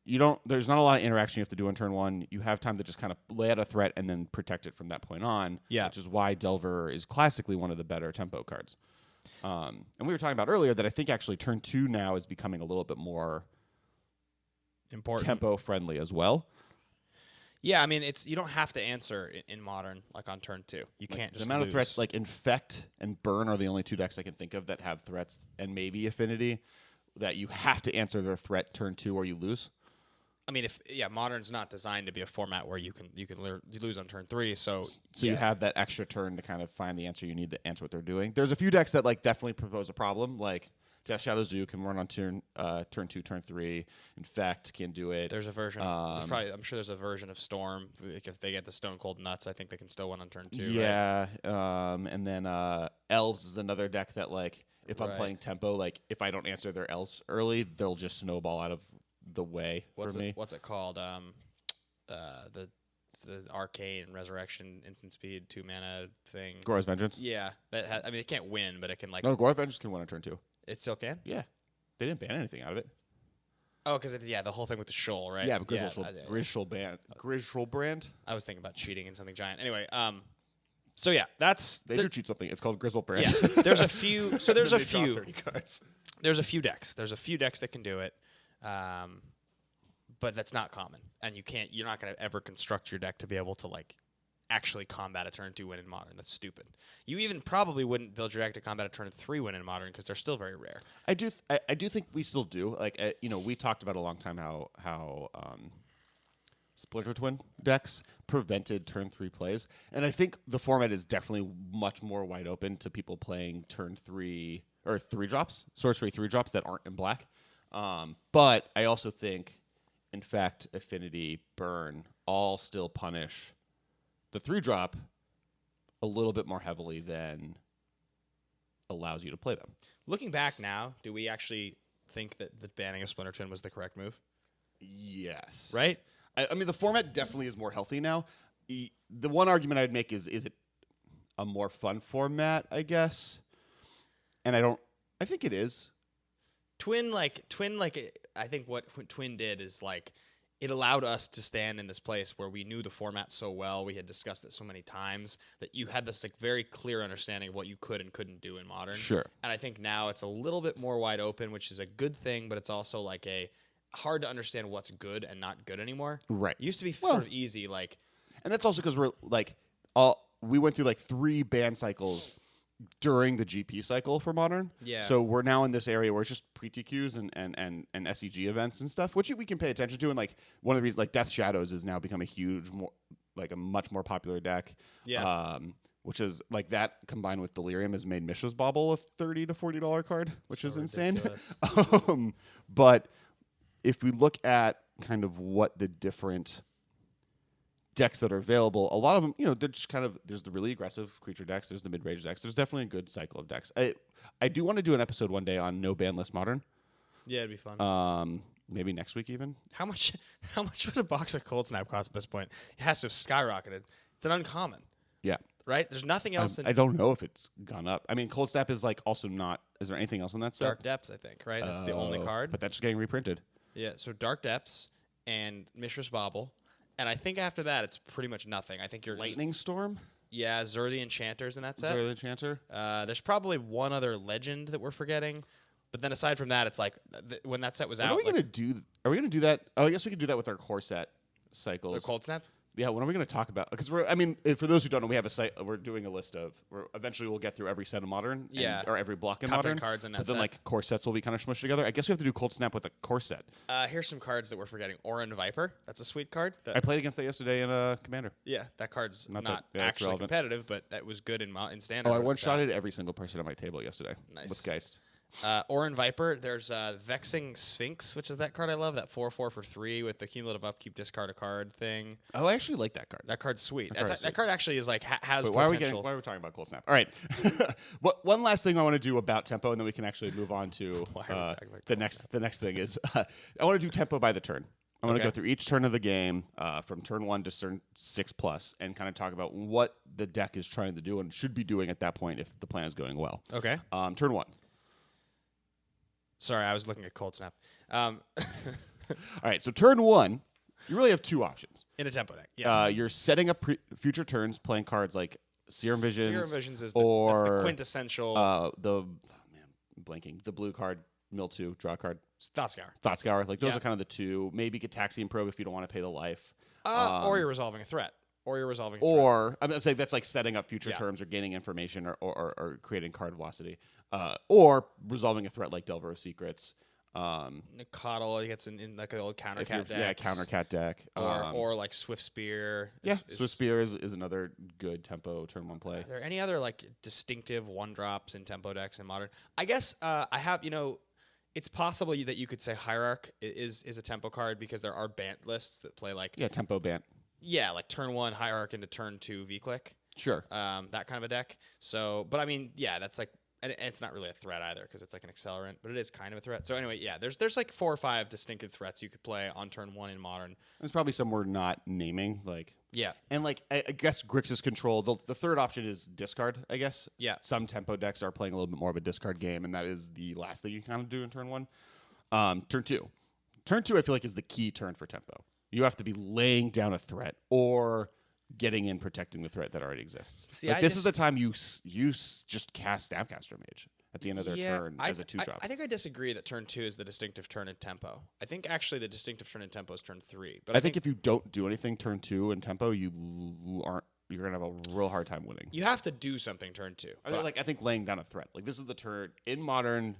Speaker 4: There's not a lot of interaction you have to do on turn 1. You have time to just kind of lay out a threat and then protect it from that point on.
Speaker 5: Yeah.
Speaker 4: Which is why Delver is classically one of the better tempo cards. And we were talking about earlier that I think actually turn 2 now is becoming a little bit more
Speaker 5: important.
Speaker 4: tempo friendly as well.
Speaker 5: Yeah, I mean, you don't have to answer in Modern like on turn 2. You can't just
Speaker 4: the amount
Speaker 5: lose.
Speaker 4: of threats like Infect and Burn are the only 2 decks I can think of that have threats, and maybe Affinity, that you have to answer their threat turn 2 or you lose.
Speaker 5: I mean, Modern's not designed to be a format where you lose on turn 3. So
Speaker 4: you have that extra turn to kind of find the answer you need to answer what they're doing. There's a few decks that like definitely propose a problem, like Death Shadow Zoo can run on turn 2, turn 3. Infect can do it.
Speaker 5: There's a version. I'm sure there's a version of Storm. Like if they get the Stone Cold Nuts, I think they can still win on turn 2.
Speaker 4: Yeah, and then Elves is another deck that like if I'm playing tempo, like if I don't answer their Elves early, they'll just snowball out of the way for me.
Speaker 5: What's it called? The Arcane Resurrection instant speed 2 mana thing.
Speaker 4: Gora's Vengeance.
Speaker 5: Yeah, I mean it can't win, but it can like.
Speaker 4: No, Gora's Vengeance can win on turn 2.
Speaker 5: It still can.
Speaker 4: Yeah, they didn't ban anything out of it.
Speaker 5: Oh, because the whole thing with the shoal, right?
Speaker 4: Yeah, but Grizzle brand.
Speaker 5: I was thinking about cheating in something giant. Anyway, so yeah,
Speaker 4: they do cheat something. It's called Grizzle brand.
Speaker 5: Yeah, there's a few. So there's a
Speaker 4: They draw
Speaker 5: few.
Speaker 4: 30 cards.
Speaker 5: There's a few decks. There's a few decks that can do it, but that's not common. And you're not going to ever construct your deck to be able to like actually combat a turn 2 win in Modern. That's stupid. You even probably wouldn't build your deck to combat a turn 3 win in Modern because they're still very rare.
Speaker 4: I do think we still do. Like we talked about a long time how Splinter Twin decks prevented turn 3 plays, and I think the format is definitely much more wide open to people playing turn 3 or 3-drops, sorcery 3-drops that aren't in black. But I also think, in fact, Affinity, Burn all still punish the 3-drop a little bit more heavily than allows you to play them.
Speaker 5: Looking back now, do we actually think that the banning of Splinter Twin was the correct move?
Speaker 4: Yes.
Speaker 5: Right?
Speaker 4: I mean, the format definitely is more healthy now. The one argument I'd make is it a more fun format, I guess? And I think it is.
Speaker 5: Twin, I think what Twin did is like, it allowed us to stand in this place where we knew the format so well, we had discussed it so many times, that you had this like very clear understanding of what you could and couldn't do in Modern.
Speaker 4: Sure.
Speaker 5: And I think now it's a little bit more wide open, which is a good thing, but it's also like hard to understand what's good and not good anymore.
Speaker 4: Right.
Speaker 5: It used to be sort of easy, like.
Speaker 4: And that's also because we're like, we went through like 3 ban cycles during the GP cycle for Modern.
Speaker 5: Yeah.
Speaker 4: So we're now in this area where it's just pre-TQs and SEG events and stuff, which we can pay attention to. And like one of the reasons, like Death Shadows has now become a much more popular deck.
Speaker 5: Yeah.
Speaker 4: Which is like that combined with Delirium has made Mishra's Bauble a $30 to $40 card, which is insane. But if we look at kind of what the different decks that are available, a lot of them, they're just kind of, there's the really aggressive creature decks, there's the mid-range decks, there's definitely a good cycle of decks. I do want to do an episode one day on no ban list Modern.
Speaker 5: Yeah, it'd be fun.
Speaker 4: Maybe next week even.
Speaker 5: How much would a box of Cold Snap cost at this point? It has to have skyrocketed. It's an uncommon.
Speaker 4: Yeah.
Speaker 5: Right? There's nothing else.
Speaker 4: I don't know if it's gone up. I mean, Cold Snap is like also not, is there anything else in that set?
Speaker 5: Dark Depths, I think, right? That's the only card.
Speaker 4: But that's just getting reprinted.
Speaker 5: Yeah, so Dark Depths and Mishra's Bauble. And I think after that, it's pretty much nothing. I think you're
Speaker 4: Lightning Storm?
Speaker 5: Yeah, Zur the Enchanter's in that set.
Speaker 4: Zur the Enchanter?
Speaker 5: There's probably one other legend that we're forgetting. But then aside from that, it's like when that set was out.
Speaker 4: Are we going to do that? Oh, I guess we could do that with our core set cycles.
Speaker 5: The Cold Snap?
Speaker 4: Yeah, when are we going to talk about? Because for those who don't know, we have a site. We're doing a list of. Eventually, we'll get through every set of Modern. Or every block in
Speaker 5: Top 10
Speaker 4: Modern.
Speaker 5: cards in that
Speaker 4: but then
Speaker 5: set.
Speaker 4: like core sets will be kind of smushed together. I guess we have to do Cold Snap with a core set.
Speaker 5: Here's some cards that we're forgetting. Oran Viper. That's a sweet card.
Speaker 4: I played against that yesterday in Commander.
Speaker 5: Yeah, that card's not
Speaker 4: that
Speaker 5: actually
Speaker 4: relevant.
Speaker 5: competitive, but that was good in Standard.
Speaker 4: Oh, I one-shotted every single person at my table yesterday.
Speaker 5: Nice.
Speaker 4: With Geist.
Speaker 5: Oran Viper. There's Vexing Sphinx, which is that card I love. That 4/4 for 3 with the cumulative upkeep, discard a card thing.
Speaker 4: Oh, I actually like that card.
Speaker 5: That card's sweet.
Speaker 4: That
Speaker 5: That card actually is like has
Speaker 4: Wait, why
Speaker 5: potential.
Speaker 4: are we talking about Cold Snap? All right. One last thing I want to do about tempo, and then we can actually move on to
Speaker 5: Why are we talking about
Speaker 4: the
Speaker 5: Cold
Speaker 4: next. The next thing is I want to do tempo by the turn. I want to
Speaker 5: Okay.
Speaker 4: go through each turn of the game from turn 1 to turn 6+, and kind of talk about what the deck is trying to do and should be doing at that point if the plan is going well.
Speaker 5: Okay.
Speaker 4: Turn 1.
Speaker 5: Sorry, I was looking at Cold Snap.
Speaker 4: All right. So turn 1, you really have 2 options.
Speaker 5: In a tempo deck, yes.
Speaker 4: You're setting up future turns, playing cards like Serum Visions.
Speaker 5: Serum Visions is
Speaker 4: or
Speaker 5: that's the quintessential
Speaker 4: blanking. The blue card, mill 2, draw a card.
Speaker 5: Thought Scour.
Speaker 4: Thought Scour. Like those
Speaker 5: Yeah.
Speaker 4: are kind of the 2. Maybe Gataxian Probe if you don't want to pay the life.
Speaker 5: Or you're resolving a threat.
Speaker 4: Or I'm saying that's like setting up future turns or gaining information or creating card velocity. Or resolving a threat like Delver of Secrets.
Speaker 5: Coddle gets in like an old counter cat deck.
Speaker 4: Yeah, counter cat deck.
Speaker 5: Or like Swift Spear.
Speaker 4: Swift Spear is another good tempo turn 1 play.
Speaker 5: Are there any other like distinctive 1-drops in tempo decks in Modern? I guess I have, it's possible that you could say Hierarch is a tempo card because there are Bant lists that play like...
Speaker 4: Yeah, tempo Bant.
Speaker 5: Yeah, like turn 1 Hierarch into turn 2 V-Click.
Speaker 4: Sure.
Speaker 5: That kind of a deck. So, but I mean, yeah, that's like... And it's not really a threat either because it's like an accelerant, but it is kind of a threat. So anyway, yeah, there's like 4 or 5 distinctive threats you could play on turn 1 in Modern.
Speaker 4: There's probably some we're not naming, like...
Speaker 5: Yeah.
Speaker 4: And like I guess Grixis Control, the third option is discard, I guess.
Speaker 5: Yeah.
Speaker 4: Some tempo decks are playing a little bit more of a discard game, and that is the last thing you kind of do in turn 1. Turn 2. Turn 2 I feel like is the key turn for tempo. You have to be laying down a threat or getting in protecting the threat that already exists.
Speaker 5: See,
Speaker 4: like this is the time you just cast Snapcaster Mage at the end of their turn as a 2-drop.
Speaker 5: I think I disagree that turn 2 is the distinctive turn in tempo. I think actually the distinctive turn in tempo is turn 3. But
Speaker 4: I think if you don't do anything turn 2 in tempo, you're gonna have a real hard time winning.
Speaker 5: You have to do something turn 2.
Speaker 4: I think laying down a threat. Like this is the turn in Modern.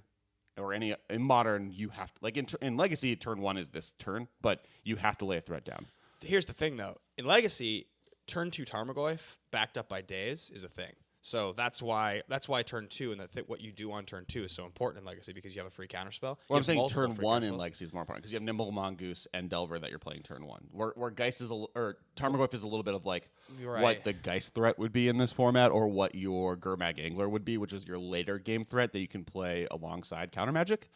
Speaker 4: Or in Modern, you have to, like in Legacy, turn 1 is this turn, but you have to lay a threat down.
Speaker 5: Here's the thing, though. In Legacy, turn 2 Tarmogoyf backed up by Days is a thing. So that's why turn 2 and what you do on turn 2 is so important in Legacy because you have a free counterspell.
Speaker 4: Well, I'm saying turn 1 in Legacy is more important because you have Nimble Mongoose and Delver that you're playing turn 1. Where Geist is Tarmogoyf is a little bit of like what the Geist threat would be in this format or what your Gurmag Angler would be, which is your later game threat that you can play alongside Counter Magic.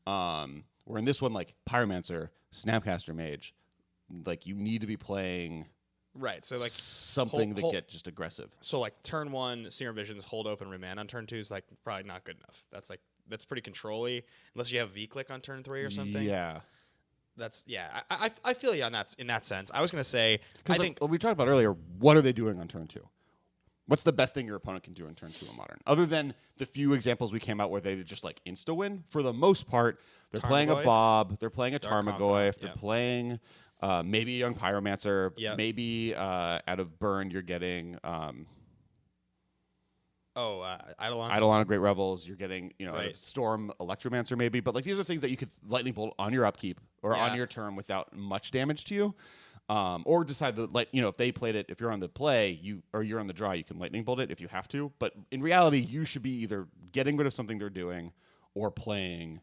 Speaker 4: Where in this one, like Pyromancer, Snapcaster Mage, like you need to be playing.
Speaker 5: Right, so like
Speaker 4: something that get just aggressive.
Speaker 5: So like turn 1, Seer Visions, hold open, remand on turn 2 is like probably not good enough. That's pretty control-y unless you have V-click on turn 3 or something.
Speaker 4: Yeah,
Speaker 5: I feel you on that in that sense. I was gonna say I think
Speaker 4: we talked about earlier. What are they doing on turn 2? What's the best thing your opponent can do in turn 2 in Modern? Other than the few examples we came out where they just like insta win. For the most part, they're playing a Bob, they're playing a Tarmogoyf, they're playing. Maybe a young Pyromancer.
Speaker 5: Yep.
Speaker 4: Maybe out of Burn you're getting Eidolon of Great Revels. You're getting out of Storm Electromancer maybe. But like these are things that you could Lightning Bolt on your upkeep or on your turn without much damage to you. Or decide that if they played it, if you're on the play, you're on the draw, you can Lightning Bolt it if you have to. But in reality, you should be either getting rid of something they're doing or playing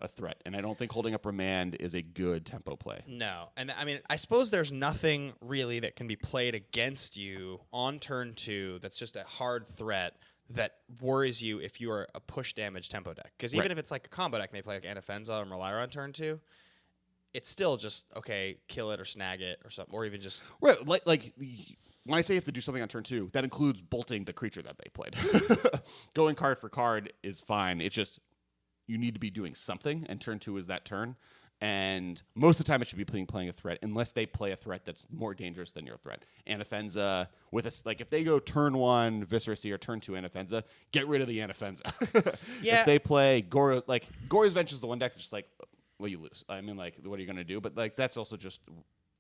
Speaker 4: a threat, and I don't think holding up Remand is a good tempo play.
Speaker 5: No, and I mean, I suppose there's nothing really that can be played against you on turn 2 that's just a hard threat that worries you if you are a push damage tempo deck. Because even if it's like a combo deck and they play like Anafenza or Malira on turn 2, it's still just, okay, kill it or snag it or something, or even just...
Speaker 4: Right, like when I say you have to do something on turn 2, that includes bolting the creature that they played. Going card for card is fine, it's just... You need to be doing something, and turn 2 is that turn. And most of the time, it should be playing a threat, unless they play a threat that's more dangerous than your threat. Anafenza, if they go turn 1 Visceracy or turn 2 Anafenza, get rid of the Anafenza. If they play Gore's Venge is the one deck that's just like, well, you lose. I mean, like, what are you going to do? But like, that's also just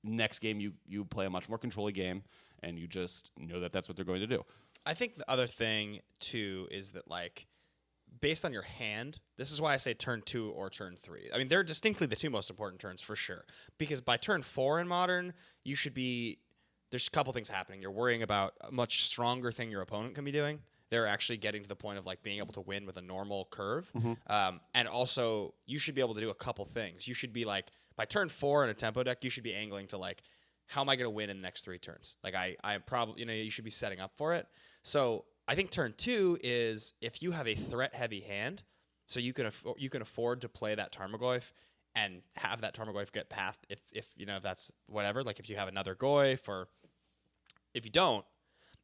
Speaker 4: next game you play a much more controlly game, and you just know that that's what they're going to do.
Speaker 5: I think the other thing too is that like, based on your hand, this is why I say turn 2 or turn 3. I mean, they're distinctly the 2 most important turns for sure. Because by turn 4 in Modern, you should be... There's a couple things happening. You're worrying about a much stronger thing your opponent can be doing. They're actually getting to the point of like being able to win with a normal curve. Mm-hmm. And also, you should be able to do a couple things. You should be like, by turn 4 in a tempo deck, you should be angling to like, how am I going to win in the next 3 turns? Like, I probably, you should be setting up for it. So... I think turn 2 is if you have a threat-heavy hand, so you can afford to play that Tarmogoyf and have that Tarmogoyf get pathed if that's whatever. Like if you have another Goyf, or if you don't,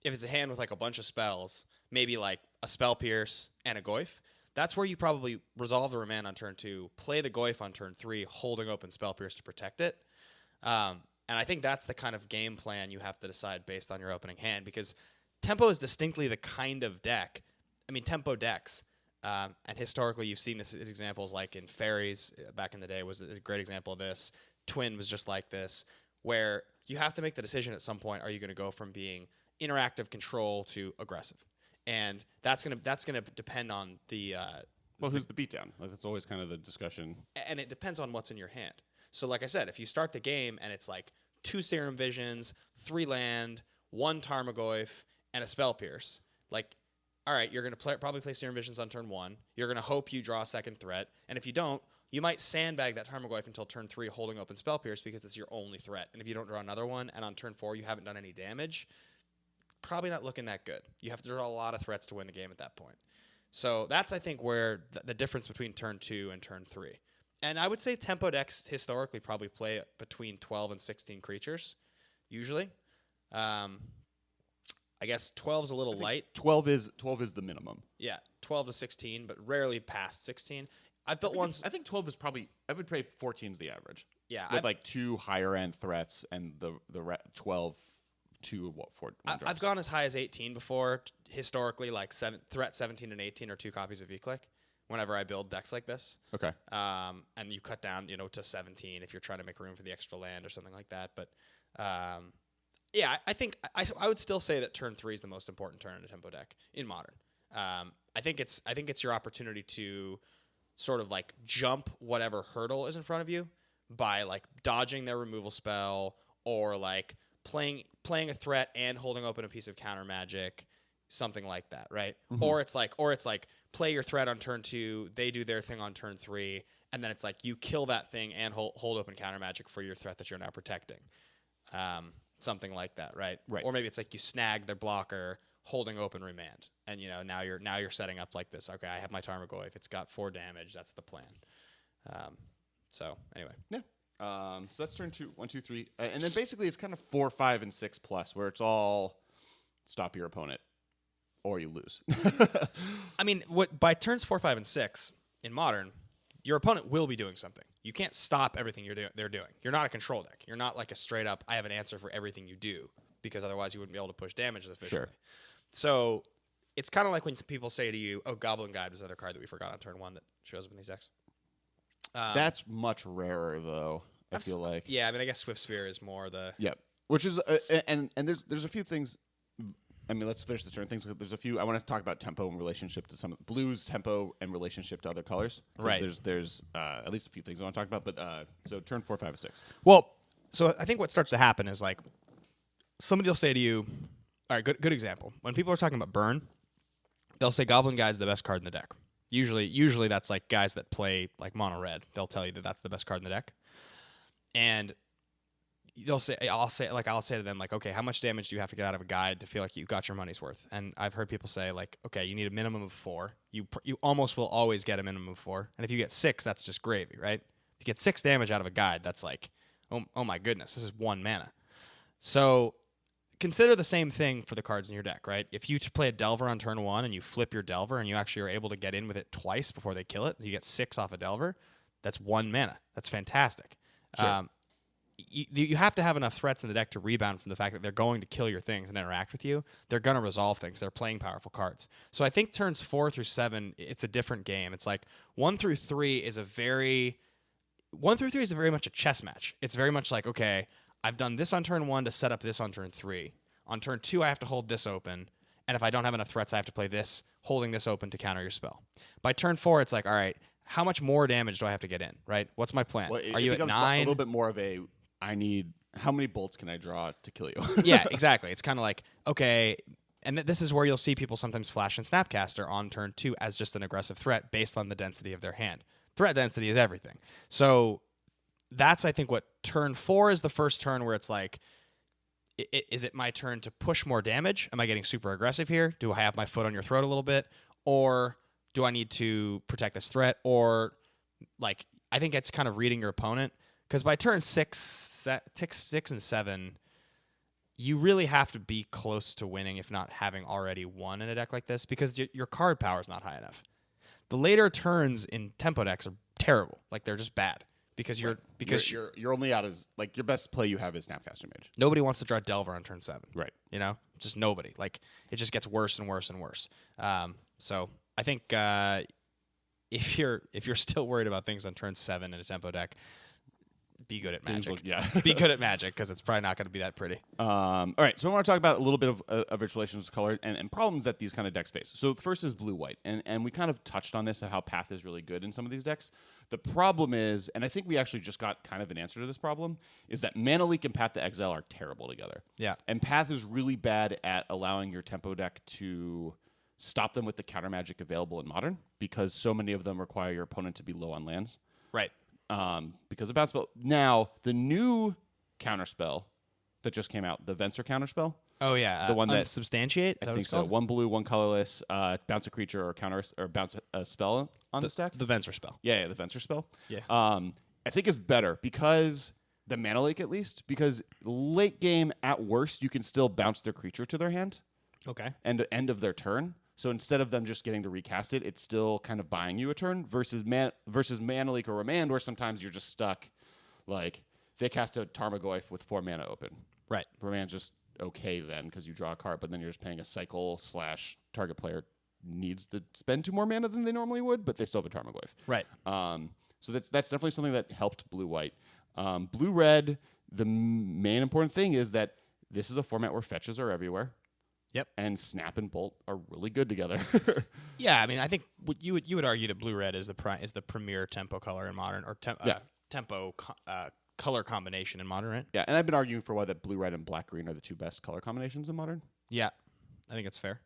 Speaker 5: if it's a hand with like a bunch of spells, maybe like a Spell Pierce and a Goyf, that's where you probably resolve the Remand on turn 2, play the Goyf on turn 3, holding open Spell Pierce to protect it. And I think that's the kind of game plan you have to decide based on your opening hand, because tempo is distinctly the kind of deck. I mean, tempo decks, and historically you've seen this examples like in Fairies back in the day was a great example of this. Twin was just like this, where you have to make the decision at some point. Are you going to go from being interactive control to aggressive? And that's gonna depend on the
Speaker 4: who's the beatdown? Like, that's always kind of the discussion.
Speaker 5: and it depends on what's in your hand. So like I said, if you start the game and it's like 2 Serum Visions, 3 land, 1 Tarmogoyf, and a Spell Pierce, like, all right, you're going to probably play Serum Visions on turn 1. You're going to hope you draw a second threat. And if you don't, you might sandbag that Tarmogoyf until turn 3 holding open Spell Pierce because it's your only threat. And if you don't draw another one, and on turn 4 you haven't done any damage, probably not looking that good. You have to draw a lot of threats to win the game at that point. So that's, I think, where the difference between turn 2 and turn 3. And I would say tempo decks historically probably play between 12 and 16 creatures, usually. I guess 12 is a little light.
Speaker 4: 12 is the minimum.
Speaker 5: Yeah, 12 to 16, but rarely past 16. I've built ones.
Speaker 4: I think 12 is probably. I would say 14 is the average.
Speaker 5: Yeah,
Speaker 4: with like 2 higher end threats and the 12 to what 4.
Speaker 5: I've gone as high as 18 before. Historically, like threat 17 and 18 are 2 copies of V-Click. Whenever I build decks like this,
Speaker 4: okay,
Speaker 5: and you cut down, to 17 if you're trying to make room for the extra land or something like that. But yeah, I think I would still say that turn 3 is the most important turn in a tempo deck in Modern. I think it's your opportunity to sort of like jump whatever hurdle is in front of you by like dodging their removal spell or like playing a threat and holding open a piece of counter magic, something like that, right? Mm-hmm. Or it's like play your threat on turn 2, they do their thing on turn 3, and then it's like you kill that thing and hold open counter magic for your threat that you're now protecting. Something like that, right?
Speaker 4: Right.
Speaker 5: Or maybe it's like you snag their blocker, holding open remand, and now you're setting up like this. Okay, I have my Tarmogoyf. It's got 4 damage. That's the plan. So anyway,
Speaker 4: yeah. So that's turn 2, 1, 2, 3, and then basically it's kind of 4, 5, and 6 plus, where it's all stop your opponent or you lose.
Speaker 5: I mean, by turns 4, 5, and 6 in Modern, your opponent will be doing something. You can't stop everything they're doing. You're not a control deck. You're not like a straight up, I have an answer for everything you do, because otherwise you wouldn't be able to push damage efficiently.
Speaker 4: Sure.
Speaker 5: So it's kind of like when people say to you, oh, Goblin Guide was another card that we forgot on turn 1 that shows up in these decks.
Speaker 4: That's much rarer, though, I feel like.
Speaker 5: Yeah, I mean, I guess Swift Spear is more the...
Speaker 4: Yeah, which is... and there's a few things... I mean, let's finish the turn things. There's a few... I want to talk about tempo in relationship to some of blues, tempo, and relationship to other colors.
Speaker 5: Right.
Speaker 4: There's at least a few things I want to talk about, but so turn 4, 5, and 6.
Speaker 5: Well, so I think what starts to happen is, like, somebody will say to you... All right, good example. When people are talking about burn, they'll say Goblin Guide's the best card in the deck. Usually that's like guys that play like mono red. They'll tell you that that's the best card in the deck. And I'll say to them, like, okay, how much damage do you have to get out of a guide to feel like you got your money's worth? And I've heard people say, like, okay, you need a minimum of 4. You almost will always get a minimum of 4. And if you get 6, that's just gravy, right? If you get 6 damage out of a guide, that's like, oh my goodness, this is 1 mana. So consider the same thing for the cards in your deck, right? If you play a Delver on turn 1 and you flip your Delver and you actually are able to get in with it twice before they kill it, you get 6 off a Delver, that's 1 mana. That's fantastic.
Speaker 4: Sure.
Speaker 5: You have to have enough threats in the deck to rebound from the fact that they're going to kill your things and interact with you. They're going to resolve things. They're playing powerful cards. So I think turns 4 through 7, it's a different game. It's like 1 through 3 is very much a chess match. It's very much like, okay, I've done this on turn 1 to set up this on turn 3. On turn 2, I have to hold this open. And if I don't have enough threats, I have to play this, holding this open to counter your spell. By turn 4, it's like, all right, how much more damage do I have to get in, right? What's my plan?
Speaker 4: Well,
Speaker 5: Are you at 9?
Speaker 4: A little bit more of a, how many bolts can I draw to kill you?
Speaker 5: Yeah, exactly. It's kind of like, okay, and this is where you'll see people sometimes flash in Snapcaster on turn 2 as just an aggressive threat based on the density of their hand. Threat density is everything. So that's, I think, what turn 4 is the first turn where it's like, is it my turn to push more damage? Am I getting super aggressive here? Do I have my foot on your throat a little bit? Or do I need to protect this threat? Or, like, I think it's kind of reading your opponent. Because by turn 6 and 7, you really have to be close to winning, if not having already won in a deck like this, because your card power is not high enough. The later turns in tempo decks are terrible. Like, they're just bad. Because you're
Speaker 4: only out as, like, your best play you have is Snapcaster Mage.
Speaker 5: Nobody wants to draw Delver on turn 7.
Speaker 4: Right.
Speaker 5: You know? Just nobody. Like, it just gets worse and worse and worse. So I think if you're still worried about things on turn 7 in a tempo deck, be good at
Speaker 4: Things
Speaker 5: Magic.
Speaker 4: yeah.
Speaker 5: Be good at Magic because it's probably not going to be that pretty.
Speaker 4: All right, so I want to talk about a little bit of its relations to color and problems that these kind of decks face. So the first is blue-white, and we kind of touched on this, of how Path is really good in some of these decks. The problem is, and I think we actually just got kind of an answer to this problem, is that Mana Leak and Path to Exile are terrible together.
Speaker 5: Yeah.
Speaker 4: And Path is really bad at allowing your tempo deck to stop them with the counter magic available in Modern, because so many of them require your opponent to be low on lands.
Speaker 5: Right.
Speaker 4: Because of bounce spell. Now, the new counterspell that just came out, the Venser counterspell.
Speaker 5: Oh yeah,
Speaker 4: The one that-
Speaker 5: Unsubstantiate.
Speaker 4: I think so. One blue, one colorless, bounce a creature or bounce a spell on this deck.
Speaker 5: The Venser spell.
Speaker 4: Yeah, the Venser spell.
Speaker 5: Yeah.
Speaker 4: I think is better because the Mana Lake, at least, because late game, at worst, you can still bounce their creature to their hand
Speaker 5: Okay.
Speaker 4: and end of their turn. So instead of them just getting to recast it, it's still kind of buying you a turn versus Mana Leak or Remand, where sometimes you're just stuck. Like, they cast a Tarmogoyf with 4 mana open.
Speaker 5: Right.
Speaker 4: Remand's just okay then because you draw a card, but then you're just paying a cycle / target player needs to spend 2 more mana than they normally would, but they still have a Tarmogoyf.
Speaker 5: Right.
Speaker 4: So that's definitely something that helped blue-white. Blue-red, the main important thing is that this is a format where fetches are everywhere.
Speaker 5: Yep.
Speaker 4: And Snap and Bolt are really good together.
Speaker 5: Yeah, I mean, I think you would argue that blue red is the premier tempo color in Modern, or color combination in Modern, right?
Speaker 4: Yeah, and I've been arguing for a while that blue-red and black-green are the 2 best color combinations in Modern,
Speaker 5: Yeah, I think it's fair.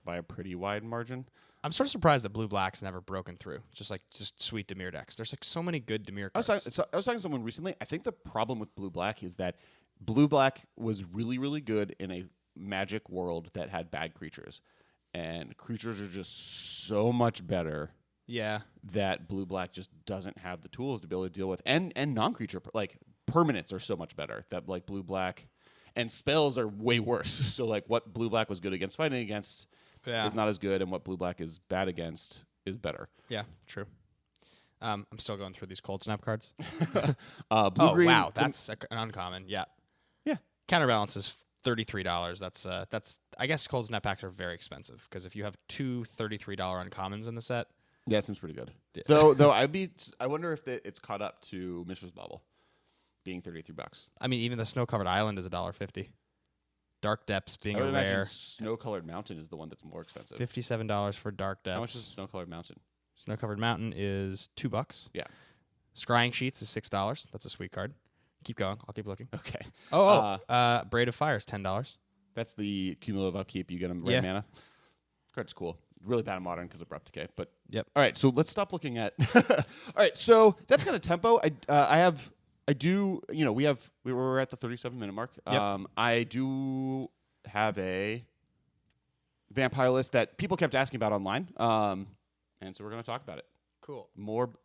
Speaker 4: by a pretty wide margin.
Speaker 5: I'm sort of surprised that blue black's never broken through. Just sweet Dimir decks. There's like so many good Dimir
Speaker 4: I
Speaker 5: cards.
Speaker 4: was talking to someone recently. I think the problem with blue-black is that blue-black was really, really good in a Magic world that had bad creatures, and creatures are just so much better
Speaker 5: Yeah.
Speaker 4: that blue-black just doesn't have the tools to be able to deal with, and non-creature like permanents are so much better that like blue-black, and spells are way worse. So like what blue-black was good against fighting against is not as good, and what blue-black is bad against is better.
Speaker 5: Yeah, true. I'm still going through these cold snap cards.
Speaker 4: Blue-green.
Speaker 5: Wow, that's an uncommon. Yeah.
Speaker 4: Yeah.
Speaker 5: Counterbalance is $33. That's I guess cold snap packs are very expensive because if you have 2 $33 uncommons in the set,
Speaker 4: Yeah, it seems pretty good.
Speaker 5: Yeah.
Speaker 4: Though I wonder if it's caught up to Mishra's Bauble being $33.
Speaker 5: I mean even the snow covered island is $1.50. Dark Depths being
Speaker 4: I would
Speaker 5: a
Speaker 4: imagine
Speaker 5: rare,
Speaker 4: Snow-Colored Mountain is the one that's more expensive.
Speaker 5: $57 for Dark
Speaker 4: How much is
Speaker 5: Depths.
Speaker 4: Snow-Colored Mountain?
Speaker 5: Snow covered mountain is $2.
Speaker 4: Yeah.
Speaker 5: Scrying Sheets is $6. That's a sweet card. Keep going. I'll keep looking.
Speaker 4: Okay.
Speaker 5: Braid of Fire is $10.
Speaker 4: That's the cumulative upkeep. You get them
Speaker 5: Yeah.
Speaker 4: red mana. Card's cool. Really bad in Modern because of Abrupt Decay. But
Speaker 5: Yep.
Speaker 4: all right, so let's stop looking at. All right, so that's kind of tempo. We're at the 37-minute mark.
Speaker 5: Yep.
Speaker 4: I do have a vampire list that people kept asking about online, and so we're going to talk about it.
Speaker 5: Cool.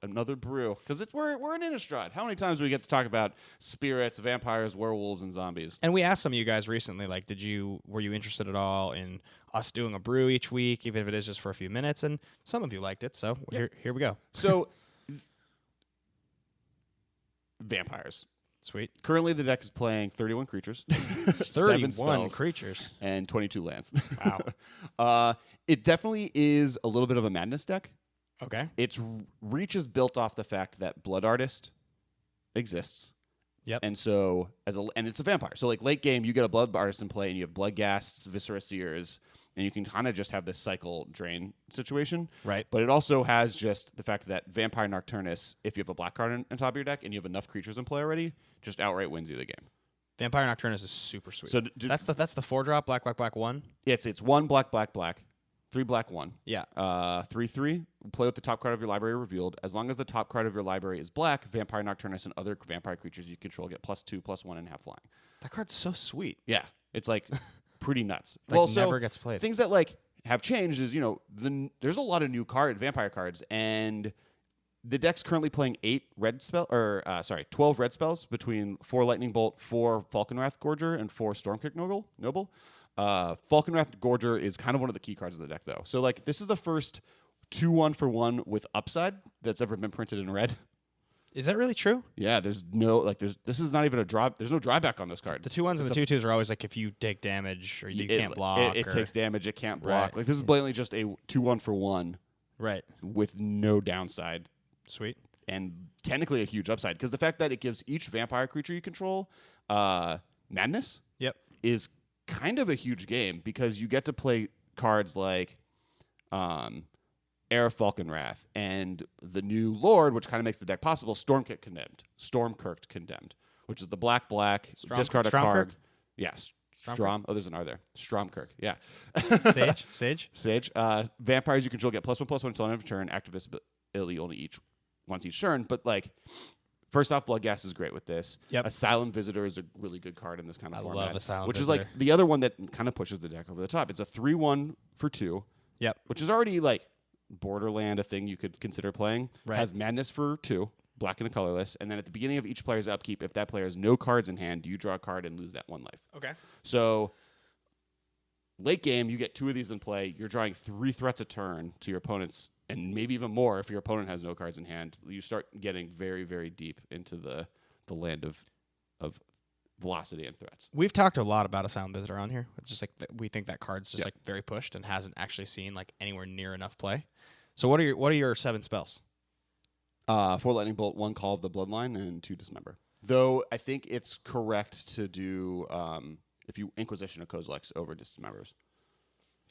Speaker 4: Another brew because we're in Innistrad. How many times do we get to talk about spirits, vampires, werewolves, and zombies?
Speaker 5: And we asked some of you guys recently, like, were you interested at all in us doing a brew each week, even if it is just for a few minutes? And some of you liked it, so here we go.
Speaker 4: So, vampires.
Speaker 5: Sweet.
Speaker 4: Currently, the deck is playing 31 creatures,
Speaker 5: 31
Speaker 4: 7 spells,
Speaker 5: creatures.
Speaker 4: and 22 lands.
Speaker 5: Wow.
Speaker 4: It definitely is a little bit of a madness deck.
Speaker 5: Okay.
Speaker 4: Its reach is built off the fact that Blood Artist exists.
Speaker 5: Yep.
Speaker 4: And so and it's a vampire. So like late game, you get a Blood Artist in play, and you have Blood Ghasts, Viscera Seers, and you can kind of just have this cycle drain situation.
Speaker 5: Right.
Speaker 4: But it also has just the fact that Vampire Nocturnus, if you have a black card on top of your deck and you have enough creatures in play already, just outright wins you the game.
Speaker 5: Vampire Nocturnus is super sweet.
Speaker 4: So
Speaker 5: that's the 4-drop black 1.
Speaker 4: It's 1 black, 3 black 1.
Speaker 5: Yeah.
Speaker 4: 3/3. Play with the top card of your library revealed. As long as the top card of your library is black, Vampire Nocturnus and other vampire creatures you control get +2, +1, and have flying.
Speaker 5: That card's so sweet.
Speaker 4: Yeah, it's like pretty nuts.
Speaker 5: Never gets played.
Speaker 4: Things that like have changed is there's a lot of new vampire cards, and the deck's currently playing 12 red spells between 4 Lightning Bolt, 4 Falconwrath Gorger, and 4 Stormkick Noble. Falconwrath Gorger is kind of one of the key cards of the deck, though. So, like, this is the first 2-1 for 1 with upside that's ever been printed in red.
Speaker 5: Is that really true?
Speaker 4: Yeah, this is not even a drop. There's no drawback on this card.
Speaker 5: The 2-1s and the 2-2s are always like if you take damage or you can't block.
Speaker 4: It takes damage. It can't block.
Speaker 5: Right.
Speaker 4: Like, this is blatantly just a 2-1 for 1
Speaker 5: Right.
Speaker 4: with no downside.
Speaker 5: Sweet.
Speaker 4: technically a huge upside because the fact that it gives each vampire creature you control madness
Speaker 5: Yep.
Speaker 4: is kind of a huge game because you get to play cards like Air Falcon Wrath and the new Lord, which kind of makes the deck possible. Stormkirk Condemned, which is the black discard a card.
Speaker 5: Stromkirk?
Speaker 4: Yes.
Speaker 5: Stromkirk?
Speaker 4: Strom. Oh, there's an R there. Stromkirk. Yeah.
Speaker 5: Sage.
Speaker 4: Vampires you control get +1/+1 until end of turn. Active ability only once each turn. But like, first off, Bloodghast is great with this.
Speaker 5: Yep.
Speaker 4: Asylum Visitor is a really good card in this kind of
Speaker 5: I
Speaker 4: format.
Speaker 5: love Asylum
Speaker 4: which
Speaker 5: Visitor.
Speaker 4: is like the other one that kind of pushes the deck over the top. It's a 3/1 for 2.
Speaker 5: Yep.
Speaker 4: Which is already like Borderland, a thing you could consider playing.
Speaker 5: Right.
Speaker 4: Has Madness for 2, black and colorless, and then at the beginning of each player's upkeep, if that player has no cards in hand, you draw a card and lose that 1 life.
Speaker 5: Okay.
Speaker 4: So late game, you get 2 of these in play. You're drawing 3 threats a turn to your opponents, and maybe even more if your opponent has no cards in hand. You start getting very, very deep into the land of velocity and threats.
Speaker 5: We've talked a lot about Asylum Visitor on here. It's just like we think that card's just like very pushed and hasn't actually seen like anywhere near enough play. So what are your 7 spells?
Speaker 4: 4 Lightning Bolt, 1 Call of the Bloodline, and 2 Dismember. Though I think it's correct to do if you Inquisition of Kozilek's over Dismembers.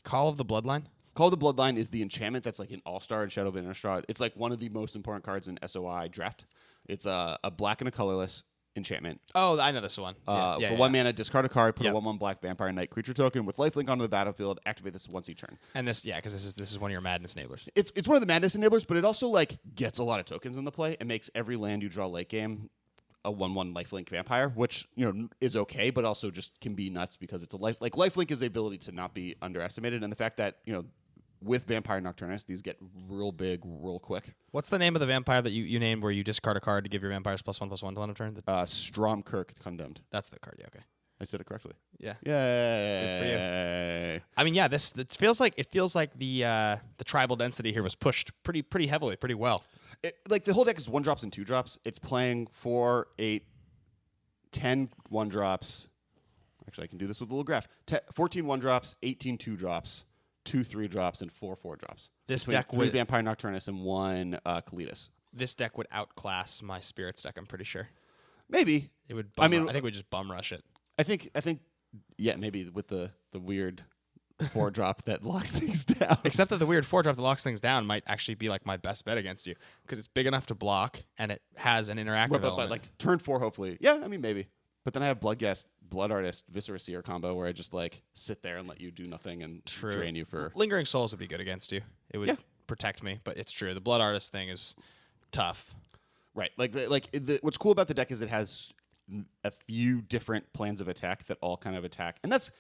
Speaker 5: Call of the Bloodline?
Speaker 4: Call of the Bloodline is the enchantment that's like an All-Star in Shadow of Innistrad. It's like one of the most important cards in SOI draft. It's a black and a colorless enchantment.
Speaker 5: Oh, I know this one.
Speaker 4: For 1 mana, discard a card, put
Speaker 5: Yep.
Speaker 4: a 1/1 black vampire knight creature token with lifelink onto the battlefield, activate this once each turn.
Speaker 5: And this, because this is one of your Madness enablers.
Speaker 4: It's one of the madness enablers, but it also like gets a lot of tokens in the play and makes every land you draw late game a 1/1 lifelink vampire, which is okay, but also just can be nuts because it's a lifelink is the ability to not be underestimated, and the fact that with Vampire Nocturnus, these get real big real quick.
Speaker 5: What's the name of the vampire that you named where you discard a card to give your vampires +1/+1 till end of turn?
Speaker 4: Stromkirk Condemned.
Speaker 5: That's the card. Yeah. Okay.
Speaker 4: I said it correctly.
Speaker 5: Yeah.
Speaker 4: Yay!
Speaker 5: I mean, yeah. It feels like the tribal density here was pushed pretty heavily, pretty well.
Speaker 4: Like the whole deck is 1-drops and 2-drops. It's playing 4, 8, 10 1-drops. Actually, I can do this with a little graph. 14 1-drops, 18 2-drops, 2 3-drops, and 4 4-drops.
Speaker 5: This
Speaker 4: Between
Speaker 5: deck
Speaker 4: 3
Speaker 5: would
Speaker 4: Vampire Nocturnus and 1 Kalitas.
Speaker 5: This deck would outclass my Spirits deck. I'm pretty sure
Speaker 4: Maybe.
Speaker 5: it would.
Speaker 4: I mean,
Speaker 5: I think we just bum rush it.
Speaker 4: I think. Yeah, maybe with the weird 4-drop that locks things down.
Speaker 5: Except that the weird 4-drop that locks things down might actually be like my best bet against you because it's big enough to block and it has an interactive
Speaker 4: but
Speaker 5: element.
Speaker 4: like turn 4, hopefully. Yeah, I mean maybe. But then I have Blood Artist, Viscera Seer combo where I just like sit there and let you do nothing and drain you for.
Speaker 5: Lingering Souls would be good against you. It would protect me, but it's true. The Blood Artist thing is tough.
Speaker 4: Right. What's cool about the deck is it has a few different plans of attack that all kind of attack. And that's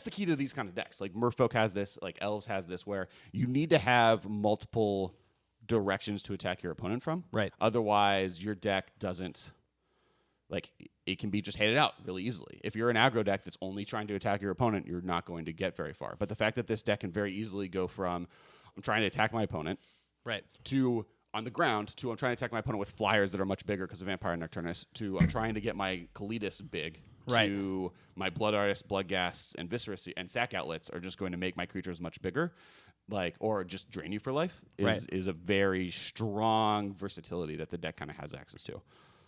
Speaker 4: the key to these kind of decks. Like Merfolk has this, like Elves has this, where you need to have multiple directions to attack your opponent from.
Speaker 5: Right.
Speaker 4: Otherwise, your deck doesn't, like, it can be just handed out really easily. If you're an aggro deck that's only trying to attack your opponent, you're not going to get very far. But the fact that this deck can very easily go from, I'm trying to attack my opponent,
Speaker 5: Right.
Speaker 4: to on the ground, to I'm trying to attack my opponent with flyers that are much bigger because of Vampire Nocturnus, to I'm trying to get my Kalitas big,
Speaker 5: Right.
Speaker 4: to my Blood Artist, Bloodghasts, and Viscera and Sack Outlets are just going to make my creatures much bigger, or just drain you for life, is a very strong versatility that the deck kind of has access to.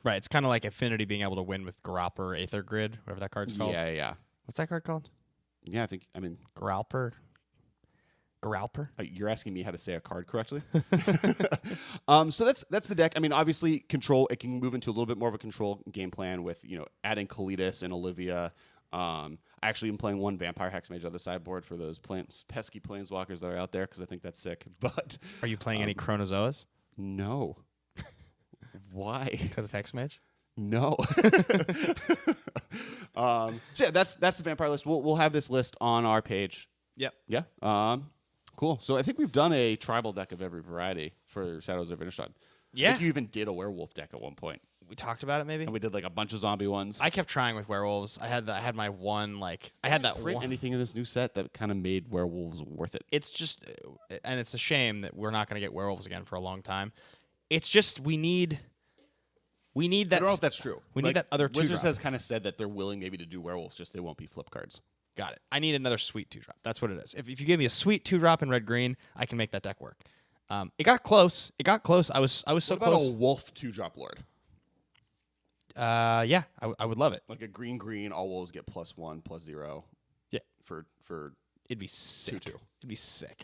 Speaker 5: Right. It's kind of like Affinity being able to win with Growper, Aether Grid, whatever that card's called.
Speaker 4: Yeah.
Speaker 5: What's that card called?
Speaker 4: Yeah,
Speaker 5: Growper.
Speaker 4: You're asking me how to say a card correctly. So that's the deck. I mean, obviously, control. It can move into a little bit more of a control game plan with adding Kalitas and Olivia. I actually am playing 1 Vampire Hexmage on the sideboard for those pesky planeswalkers that are out there because I think that's sick. But
Speaker 5: Are you playing any Chronozoas?
Speaker 4: no, why?
Speaker 5: Because of Hexmage?
Speaker 4: No. So yeah, that's the vampire list. We'll have this list on our page.
Speaker 5: Yep.
Speaker 4: Yeah. Cool. So I think we've done a tribal deck of every variety for Shadows of Innistrad.
Speaker 5: Yeah.
Speaker 4: I think you even did a werewolf deck at one point,
Speaker 5: We talked about it maybe?
Speaker 4: and we did like a bunch of zombie ones.
Speaker 5: I kept trying with werewolves. I had my one I had that
Speaker 4: print
Speaker 5: one.
Speaker 4: anything in this new set that kind of made werewolves worth it.
Speaker 5: It's just, and it's a shame that we're not going to get werewolves again for a long time. It's just we need that.
Speaker 4: I don't know if that's true.
Speaker 5: We need that other
Speaker 4: Wizards
Speaker 5: 2-drop.
Speaker 4: has kind of said that they're willing maybe to do werewolves, just they won't be flip cards.
Speaker 5: Got it. I need another sweet 2-drop. That's what it is. If you give me a sweet 2-drop in red green, I can make that deck work. It got close. I was so
Speaker 4: What about
Speaker 5: close.
Speaker 4: a wolf 2-drop lord?
Speaker 5: Yeah, I would love it.
Speaker 4: Like a green, all wolves get +1, +0.
Speaker 5: Yeah.
Speaker 4: For
Speaker 5: It'd be sick.
Speaker 4: 2/2.
Speaker 5: It'd be sick.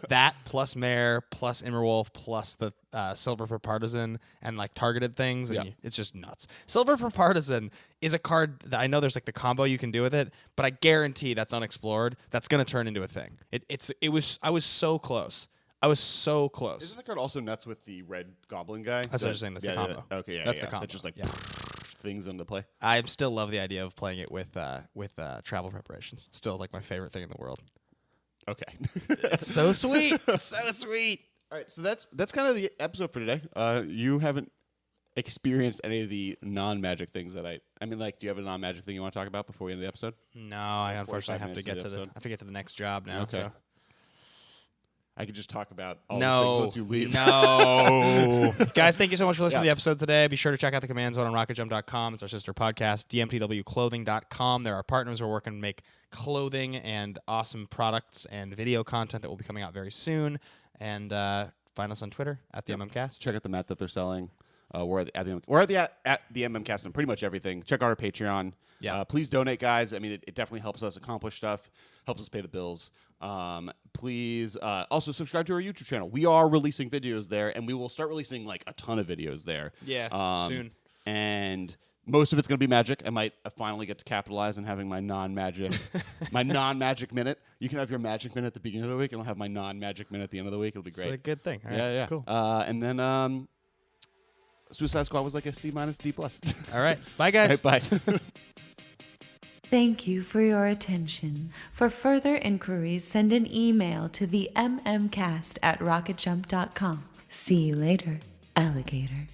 Speaker 5: That plus Mare plus Immerwolf plus the Silver for Partisan and like targeted things. And
Speaker 4: Yeah.
Speaker 5: it's just nuts. Silver for Partisan is a card that I know there's like the combo you can do with it, but I guarantee that's unexplored. That's gonna turn into a thing. I was so close.
Speaker 4: Isn't the card also nuts with the red goblin guy?
Speaker 5: That's what I was saying. That's the combo.
Speaker 4: Okay, yeah,
Speaker 5: That's
Speaker 4: yeah.
Speaker 5: the combo.
Speaker 4: That just like
Speaker 5: Yeah.
Speaker 4: things into play.
Speaker 5: I still love the idea of playing it with travel preparations. It's still like my favorite thing in the world.
Speaker 4: Okay.
Speaker 5: It's so sweet. It's so sweet.
Speaker 4: All right, so that's kind of the episode for today. You haven't experienced any of the non-magic things that I mean, like, do you have a non-magic thing you want to talk about before we end the episode?
Speaker 5: No, I unfortunately have to
Speaker 4: 45
Speaker 5: get
Speaker 4: minutes
Speaker 5: to
Speaker 4: into the
Speaker 5: I have to get to the next job now.
Speaker 4: Okay.
Speaker 5: So.
Speaker 4: I could just talk about all the things
Speaker 5: No,
Speaker 4: once you leave.
Speaker 5: no. Guys, thank you so much for listening to
Speaker 4: Yeah.
Speaker 5: the episode today. Be sure to check out the Command Zone on RocketJump.com. It's our sister podcast, DMTW Clothing.com. They're our partners. We're working to make clothing and awesome products and video content that will be coming out very soon. And find us on Twitter at theMMcast.
Speaker 4: Check out the mat that they're selling. We're at the MMcast and pretty much everything. Check out our Patreon.
Speaker 5: Yeah.
Speaker 4: Please donate, guys. I mean, it definitely helps us accomplish stuff, helps us pay the bills. Please also subscribe to our YouTube channel. We are releasing videos there, and we will start releasing like a ton of videos there.
Speaker 5: Yeah, soon.
Speaker 4: And most of it's going to be magic. I might finally get to capitalize on having my non-magic minute. You can have your magic minute at the beginning of the week, and I'll have my non-magic minute at the end of the week. It'll be great.
Speaker 5: It's a good thing. All right,
Speaker 4: Yeah.
Speaker 5: Cool.
Speaker 4: And then Suicide Squad was like a C- D+.
Speaker 5: All right. Bye, guys.
Speaker 4: All right, bye.
Speaker 3: Thank you for your attention. For further inquiries, send an email to theMMcast@rocketjump.com. See you later, alligator.